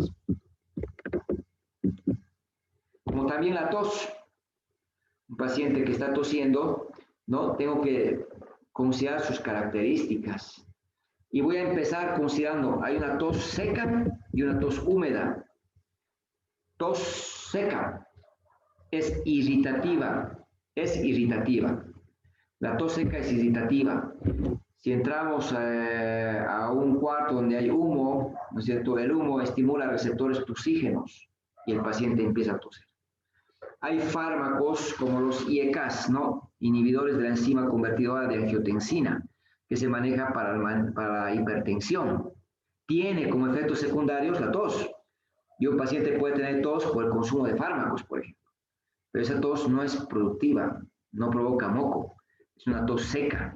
Como también la tos. Un paciente que está tosiendo, ¿no?, tengo que considerar sus características. Y voy a empezar considerando, hay una tos seca y una tos húmeda. Tos seca es irritativa, La tos seca es irritativa. Si entramos a un cuarto donde hay humo, ¿no es cierto?, el humo estimula receptores toxígenos y el paciente empieza a toser. Hay fármacos como los IECAS, ¿no?, inhibidores de la enzima convertidora de angiotensina, que se maneja para la hipertensión. Tiene como efectos secundarios la tos. Y un paciente puede tener tos por el consumo de fármacos, por ejemplo. Pero esa tos no es productiva, no provoca moco. Es una tos seca.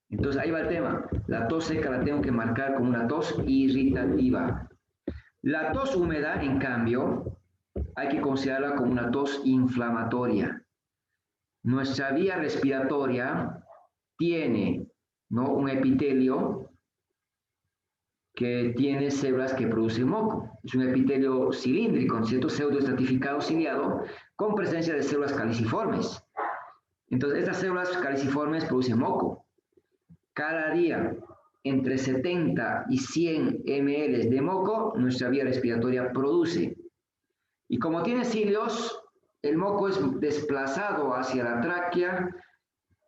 Entonces ahí va el tema. La tos seca la tengo que marcar como una tos irritativa. La tos húmeda, en cambio, hay que considerarla como una tos inflamatoria. Nuestra vía respiratoria tiene, ¿no?, un epitelio que tiene células que producen moco. Es un epitelio cilíndrico, ¿cierto?, pseudoestratificado ciliado, con presencia de células caliciformes. Entonces, estas células caliciformes producen moco. Cada día, entre 70 y 100 ml de moco, nuestra vía respiratoria produce. Y como tiene cilios, el moco es desplazado hacia la tráquea,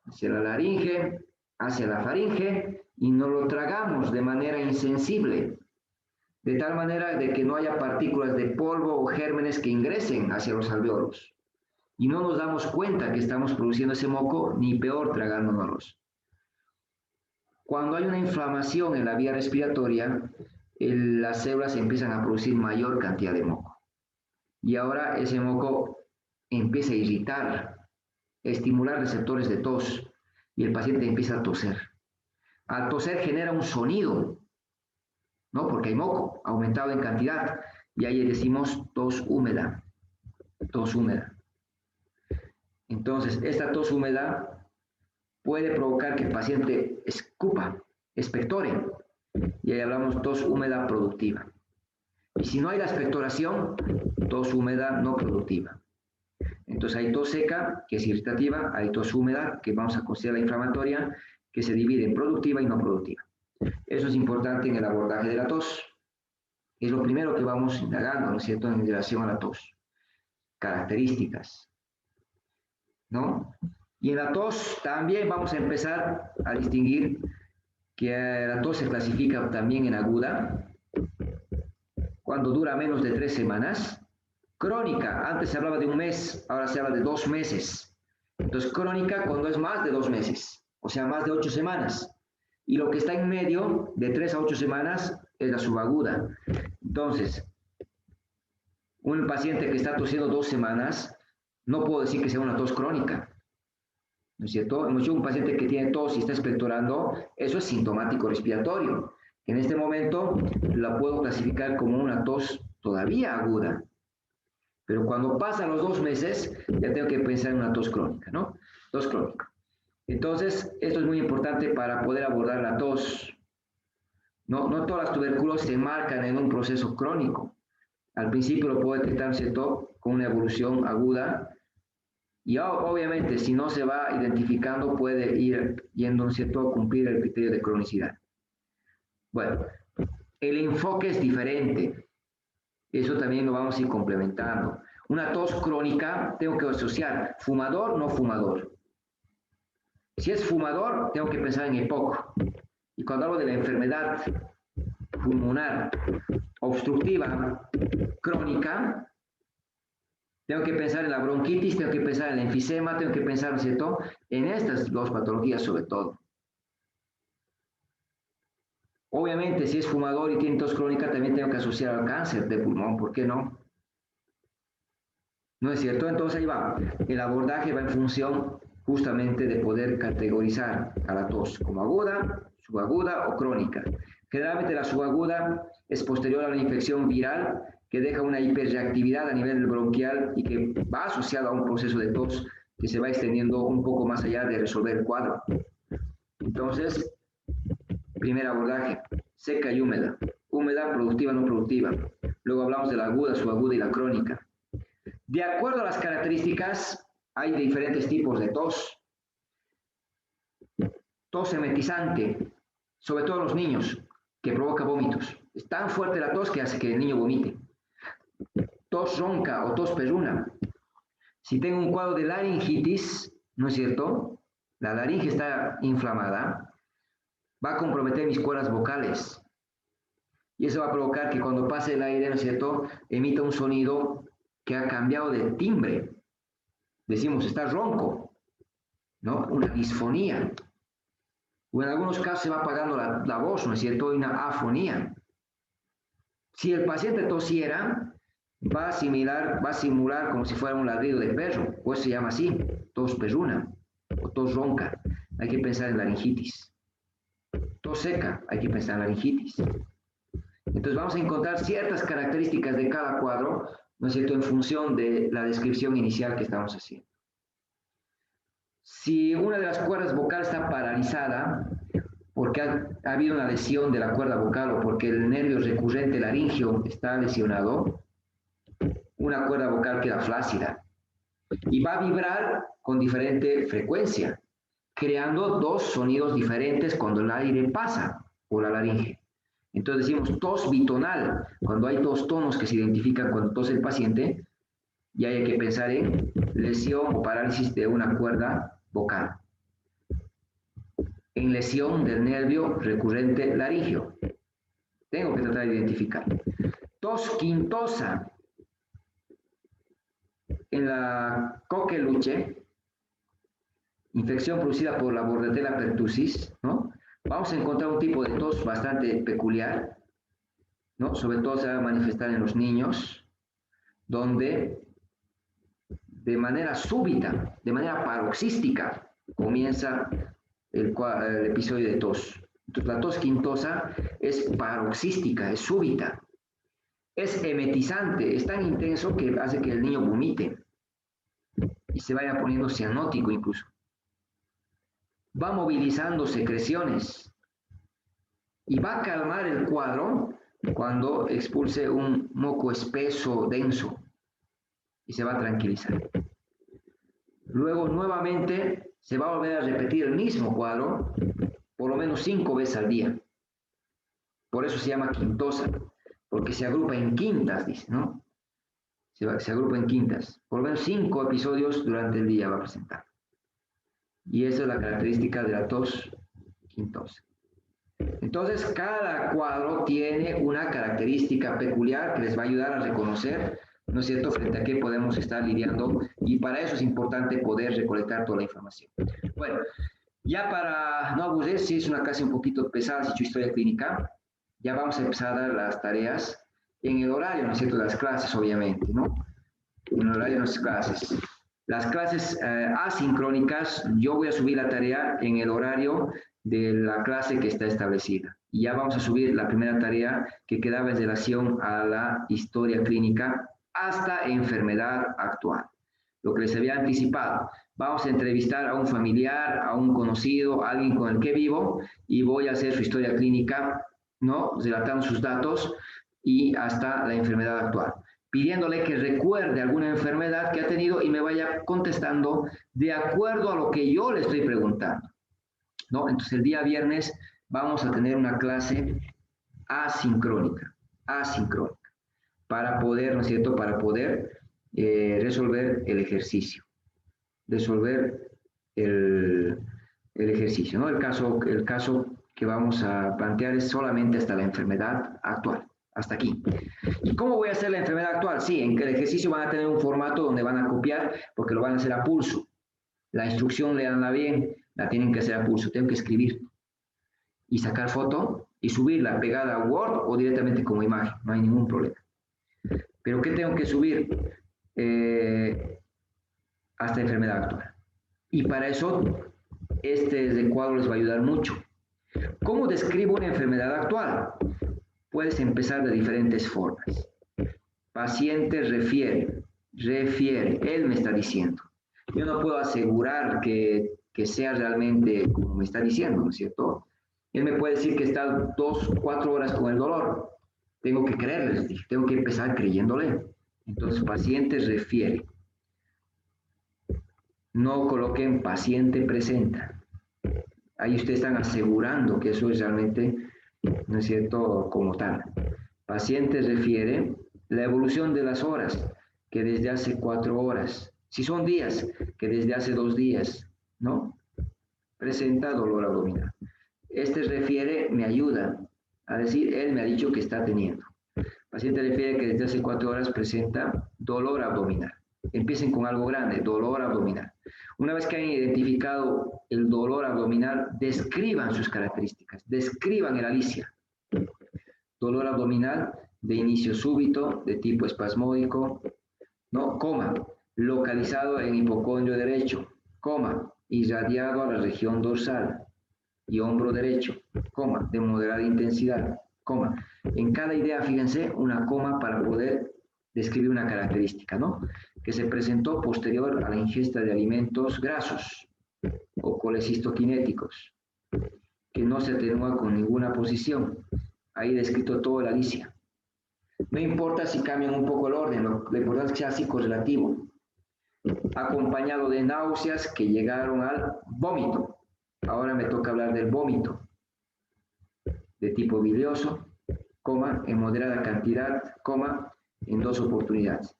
hacia la laringe, hacia la faringe, y nos lo tragamos de manera insensible, de tal manera de que no haya partículas de polvo o gérmenes que ingresen hacia los alvéolos. Y no nos damos cuenta que estamos produciendo ese moco, ni peor, tragándonos. Cuando hay una inflamación en la vía respiratoria, las células empiezan a producir mayor cantidad de moco. Y ahora ese moco empieza a irritar, a estimular receptores de tos, y el paciente empieza a toser. Al toser genera un sonido, ¿no? Porque hay moco, aumentado en cantidad. Y ahí decimos tos húmeda, tos húmeda. Entonces, esta tos húmeda puede provocar que el paciente escupa, expectore, y ahí hablamos tos húmeda productiva. Y si no hay la expectoración, tos húmeda no productiva. Entonces hay tos seca, que es irritativa, hay tos húmeda, que vamos a considerar la inflamatoria, que se divide en productiva y no productiva. Eso es importante en el abordaje de la tos. Es lo primero que vamos indagando, ¿no es cierto?, en relación a la tos. Características, ¿no? Y en la tos también vamos a empezar a distinguir que la tos se clasifica también en aguda, cuando dura menos de 3 semanas. Crónica, antes se hablaba de un mes, ahora se habla de 2 meses. Entonces, crónica cuando es más de 2 meses, o sea, más de 8 semanas. Y lo que está en medio, de 3 a 8 semanas, es la subaguda. Entonces, un paciente que está tosiendo 2 semanas, no puedo decir que sea una tos crónica, ¿no es cierto? Hemos dicho un paciente que tiene tos y está expectorando, eso es sintomático respiratorio. En este momento la puedo clasificar como una tos todavía aguda. Pero cuando pasan los 2 meses, ya tengo que pensar en una tos crónica, ¿no? Tos crónica. Entonces, esto es muy importante para poder abordar la tos. No todas las tuberculosis se marcan en un proceso crónico. Al principio lo puedo detectar, ¿cierto?, con una evolución aguda. Y obviamente, si no se va identificando, puede ir yendo, ¿cierto?, a cumplir el criterio de cronicidad. Bueno, el enfoque es diferente. Eso también lo vamos a ir complementando. Una tos crónica, tengo que asociar fumador, no fumador. Si es fumador, tengo que pensar en EPOC. Y cuando hablo de la enfermedad pulmonar obstructiva crónica, tengo que pensar en la bronquitis, tengo que pensar en el enfisema, tengo que pensar, ¿no es cierto?, en estas dos patologías sobre todo. Obviamente, si es fumador y tiene tos crónica, también tengo que asociar al cáncer de pulmón, ¿por qué no? ¿No es cierto? Entonces ahí va. El abordaje va en función justamente de poder categorizar a la tos como aguda, subaguda o crónica. Generalmente la subaguda es posterior a la infección viral que deja una hiperreactividad a nivel bronquial y que va asociada a un proceso de tos que se va extendiendo un poco más allá de resolver el cuadro. Entonces, primer abordaje, seca y húmeda. Húmeda, productiva, no productiva. Luego hablamos de la aguda, subaguda y la crónica. De acuerdo a las características, hay diferentes tipos de tos. Tos emetizante, sobre todo en los niños, que provoca vómitos. Es tan fuerte la tos que hace que el niño vomite. Tos ronca o tos perruna. Si tengo un cuadro de laringitis, ¿no es cierto?, la laringe está inflamada, va a comprometer mis cuerdas vocales. Y eso va a provocar que cuando pase el aire, ¿no es cierto?, emita un sonido que ha cambiado de timbre. Decimos, está ronco, ¿no? Una disfonía. O en algunos casos se va apagando la voz, ¿no es cierto?, hay una afonía. Si el paciente tosiera, va a simular como si fuera un ladrido de perro, pues se llama así, tos perruna o tos ronca. Hay que pensar en laringitis. Tos seca, hay que pensar en laringitis. Entonces vamos a encontrar ciertas características de cada cuadro, ¿no es cierto?, en función de la descripción inicial que estamos haciendo. Si una de las cuerdas vocales está paralizada, porque ha habido una lesión de la cuerda vocal o porque el nervio recurrente laringio está lesionado, una cuerda vocal queda flácida y va a vibrar con diferente frecuencia, creando dos sonidos diferentes cuando el aire pasa por la laringe. Entonces decimos tos bitonal, cuando hay dos tonos que se identifican cuando tose el paciente, y hay que pensar en lesión o parálisis de una cuerda vocal. En lesión del nervio recurrente laringio. Tengo que tratar de identificar. Tos quintosa. En la coqueluche, infección producida por la Bordetella pertussis, ¿no?, vamos a encontrar un tipo de tos bastante peculiar, ¿no? Sobre todo se va a manifestar en los niños, donde de manera súbita, de manera paroxística, comienza el episodio de tos. Entonces, la tos quintosa es paroxística, es súbita, es emetizante, es tan intenso que hace que el niño vomite y se vaya poniendo cianótico incluso. Va movilizando secreciones y va a calmar el cuadro cuando expulse un moco espeso, denso, y se va a tranquilizar. Luego nuevamente se va a volver a repetir el mismo cuadro por lo menos 5 veces al día. Por eso se llama quintosa, porque se agrupa en quintas, dice, ¿no? Se agrupa en quintas. Por lo menos 5 episodios durante el día va a presentar. Y esa es la característica de la tos quintosa. Entonces, cada cuadro tiene una característica peculiar que les va a ayudar a reconocer, ¿no es cierto?, frente a qué podemos estar lidiando, y para eso es importante poder recolectar toda la información. Bueno, ya para no aburrir, si es una clase un poquito pesada, si he hecho historia clínica, ya vamos a empezar a dar las tareas en el horario, ¿no es cierto?, de las clases, obviamente, ¿no? En el horario de nuestras clases. Las clases asincrónicas, yo voy a subir la tarea en el horario de la clase que está establecida. Y ya vamos a subir la primera tarea que quedaba en relación a la historia clínica hasta enfermedad actual. Lo que les había anticipado. Vamos a entrevistar a un familiar, a un conocido, a alguien con el que vivo, y voy a hacer su historia clínica, ¿no?, relatando sus datos y hasta la enfermedad actual, pidiéndole que recuerde alguna enfermedad que ha tenido y me vaya contestando de acuerdo a lo que yo le estoy preguntando, ¿no? Entonces el día viernes vamos a tener una clase asincrónica, para poder, ¿no es cierto?, para poder resolver el ejercicio, resolver el ejercicio, ¿no? El caso que vamos a plantear es solamente hasta la enfermedad actual, hasta aquí. ¿Y cómo voy a hacer la enfermedad actual? Sí, en el ejercicio van a tener un formato donde van a copiar, porque lo van a hacer a pulso. La instrucción leanla bien, la tienen que hacer a pulso, tengo que escribir y sacar foto y subirla pegada a Word o directamente como imagen, no hay ningún problema. Pero ¿qué tengo que subir? Hasta enfermedad actual. Y para eso, este recuadro les va a ayudar mucho. ¿Cómo describo una enfermedad actual? Puedes empezar de diferentes formas. Paciente refiere, él me está diciendo. Yo no puedo asegurar que sea realmente como me está diciendo, ¿no es cierto? Él me puede decir que está 2, 4 horas con el dolor. Tengo que creerle, tengo que empezar creyéndole. Entonces, paciente refiere. No coloquen paciente presenta. Ahí ustedes están asegurando que eso es realmente, ¿no es cierto?, como tal. Paciente refiere la evolución de las horas, que desde hace 4 horas. Si son días, que desde hace 2 días, ¿no? Presenta dolor abdominal. Este refiere me ayuda a decir, él me ha dicho que está teniendo. Paciente refiere que desde hace 4 horas presenta dolor abdominal. Empiecen con algo grande, dolor abdominal. Una vez que hayan identificado el dolor abdominal, describan sus características, describan el alicia. Dolor abdominal de inicio súbito, de tipo espasmódico, ¿no? Coma, localizado en hipocondrio derecho, coma, irradiado a la región dorsal y hombro derecho, coma, de moderada intensidad, coma. En cada idea, fíjense, una coma para poder describir una característica, ¿no? Que se presentó posterior a la ingesta de alimentos grasos o colecistoquinéticos, que no se atenúa con ninguna posición. Ahí descrito todo la alicia. No importa si cambian un poco el orden, lo importante es que sea así correlativo. Acompañado de náuseas que llegaron al vómito. Ahora me toca hablar del vómito. De tipo bilioso, coma, en moderada cantidad, coma, en 2 oportunidades,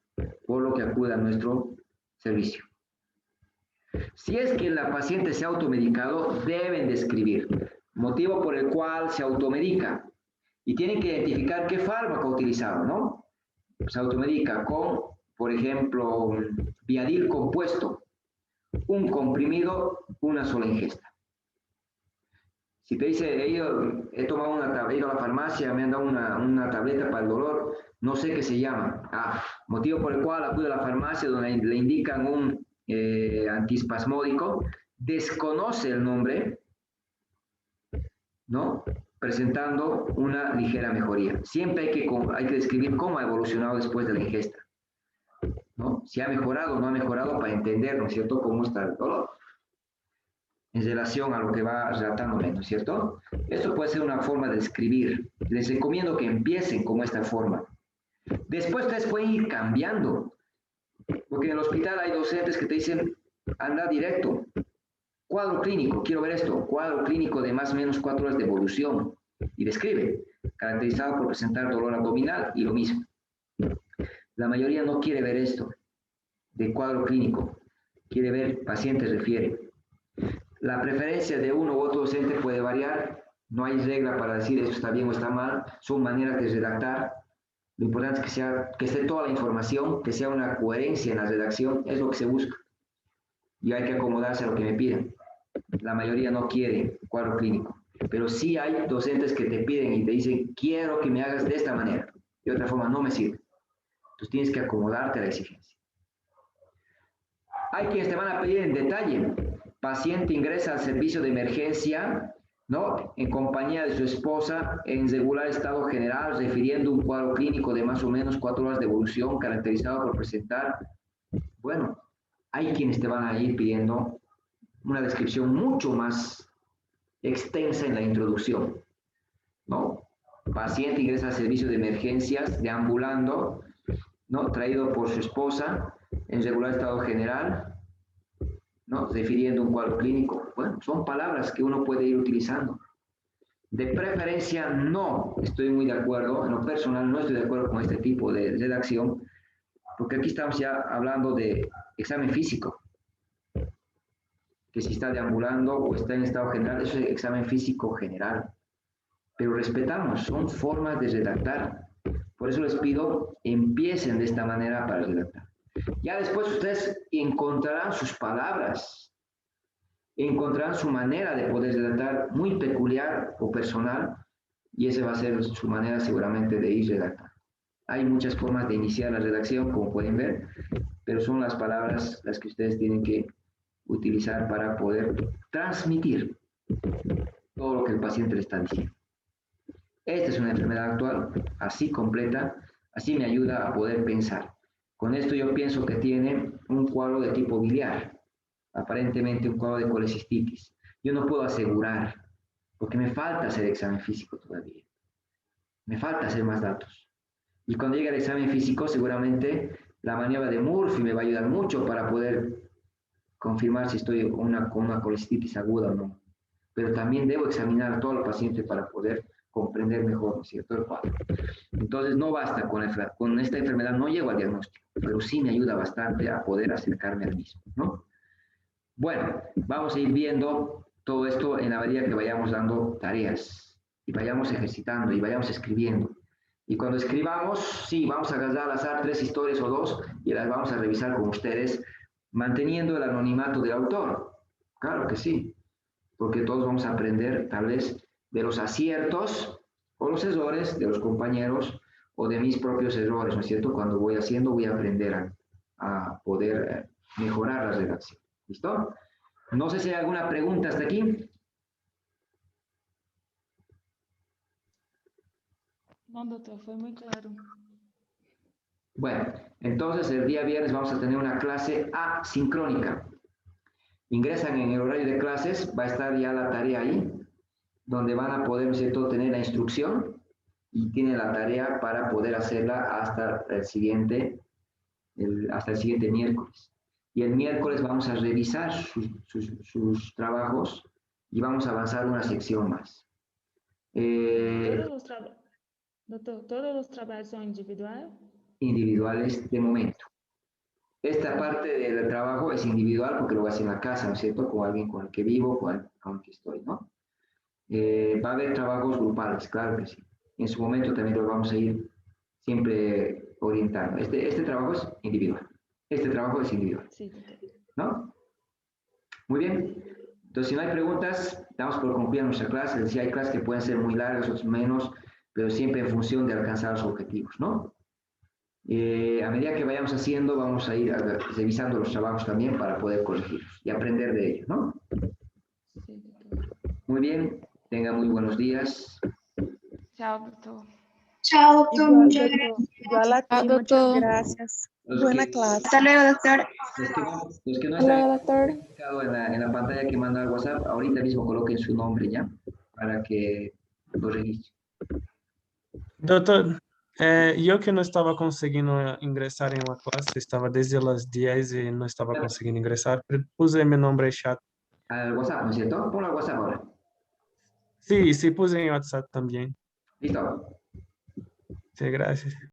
por lo que acuda a nuestro servicio. Si es que la paciente se ha automedicado, deben describir motivo por el cual se automedica y tienen que identificar qué fármaco ha utilizado, ¿no? Se automedica con, por ejemplo, Viadil compuesto, un comprimido, una sola ingesta. Si te dice, he tomado he ido a la farmacia, me han dado una tableta para el dolor, no sé qué se llama. Motivo por el cual acude a la farmacia donde le indican un antiespasmódico, desconoce el nombre, ¿no? Presentando una ligera mejoría. Siempre hay que describir cómo ha evolucionado después de la ingesta, ¿no? Si ha mejorado o no ha mejorado para entender, ¿no es cierto?, cómo está el dolor en relación a lo que va relatando, ¿no es cierto? Esto puede ser una forma de escribir. Les recomiendo que empiecen con esta forma. Después ustedes pueden ir cambiando, porque en el hospital hay docentes que te dicen, anda directo, cuadro clínico, quiero ver esto, cuadro clínico de más o menos 4 horas de evolución, y describe, caracterizado por presentar dolor abdominal y lo mismo. La mayoría no quiere ver esto, de cuadro clínico, quiere ver paciente refiere. La preferencia de uno u otro docente puede variar, no hay regla para decir esto está bien o está mal, son maneras de redactar. Lo importante es que esté toda la información, que sea una coherencia en la redacción, es lo que se busca. Y hay que acomodarse a lo que me piden. La mayoría no quiere cuadro clínico, pero sí hay docentes que te piden y te dicen, quiero que me hagas de esta manera. De otra forma no me sirve. Entonces tienes que acomodarte a la exigencia. Hay quienes te van a pedir en detalle. Paciente ingresa al servicio de emergencia, ¿no?, en compañía de su esposa, en regular estado general, refiriendo un cuadro clínico de más o menos 4 horas de evolución, caracterizado por presentar. Bueno, hay quienes te van a ir pidiendo una descripción mucho más extensa en la introducción, ¿no? Paciente ingresa al servicio de emergencias, deambulando, ¿no?, traído por su esposa, en regular estado general, ¿no?, refiriendo un cuadro clínico. Bueno, son palabras que uno puede ir utilizando. De preferencia, no estoy muy de acuerdo, en lo personal no estoy de acuerdo con este tipo de redacción, porque aquí estamos ya hablando de examen físico, que si está deambulando o está en estado general, eso es examen físico general. Pero respetamos, son formas de redactar. Por eso les pido, empiecen de esta manera para redactar. Ya después ustedes encontrarán sus palabras, encontrarán su manera de poder redactar muy peculiar o personal, y esa va a ser su manera seguramente de ir redactando. Hay muchas formas de iniciar la redacción, como pueden ver, pero son las palabras las que ustedes tienen que utilizar para poder transmitir todo lo que el paciente le está diciendo. Esta es una enfermedad actual, así completa, así me ayuda a poder pensar. Con esto yo pienso que tiene un cuadro de tipo biliar, aparentemente un cuadro de colecistitis. Yo no puedo asegurar, porque me falta hacer examen físico todavía. Me falta hacer más datos. Y cuando llegue el examen físico, seguramente la maniobra de Murphy me va a ayudar mucho para poder confirmar si estoy con una colecistitis aguda o no. Pero también debo examinar a todo el paciente para poder comprender mejor, ¿no es cierto?, el cuadro. Entonces, no basta con esta enfermedad, no llego al diagnóstico, pero sí me ayuda bastante a poder acercarme al mismo, ¿no? Bueno, vamos a ir viendo todo esto en la medida que vayamos dando tareas y vayamos ejercitando y vayamos escribiendo. Y cuando escribamos, sí, vamos a agarrar al azar 3 historias o 2 y las vamos a revisar con ustedes, manteniendo el anonimato del autor. Claro que sí, porque todos vamos a aprender tal vez de los aciertos o los errores de los compañeros o de mis propios errores, ¿no es cierto? Cuando voy haciendo, voy a aprender a poder mejorar la redacción. ¿Listo? No sé si hay alguna pregunta hasta aquí. No, doctor, fue muy claro. Bueno, entonces el día viernes vamos a tener una clase asincrónica. Ingresan en el horario de clases, va a estar ya la tarea ahí, donde van a poder, ¿no es cierto?, tener la instrucción y tienen la tarea para poder hacerla hasta el siguiente miércoles. Y el miércoles vamos a revisar sus trabajos y vamos a avanzar una sección más. Doctor, todos los trabajos son individuales. Individuales de momento. Esta parte del trabajo es individual porque lo voy a hacer en la casa, ¿no es cierto?, con alguien con el que vivo, con el que estoy, ¿no? Va a haber trabajos grupales, claro que sí. En su momento también los vamos a ir siempre orientando. Este trabajo es individual. Este trabajo es individual. Sí, doctor. ¿No? Muy bien. Entonces, si no hay preguntas, damos por concluida nuestra clase. Si hay clases que pueden ser muy largas, otras menos, pero siempre en función de alcanzar los objetivos, ¿no? A medida que vayamos haciendo, vamos a ir revisando los trabajos también para poder corregirlos y aprender de ellos, ¿no? Sí, doctor. Muy bien. Tenga muy buenos días. Chao, doctor. Chao, doctor. Igual, Muchas doctor. gracias. Igual a ti, Chao, muchas doctor. gracias. Los Buena que- clase. Hasta luego, doctor. Los que no Hasta luego, están doctor. identificados en la pantalla que manda al WhatsApp, ahorita mismo coloquen su nombre ya, para que lo registren. Doutor, eu que não estava conseguindo ingressar em uma classe, estava desde as 10 e não estava conseguindo ingressar, puse meu nome chat. Al WhatsApp, ¿no es cierto? Ponlo al WhatsApp ahora. Sí, sí, puse em WhatsApp também. ¿Listo? Sí, gracias.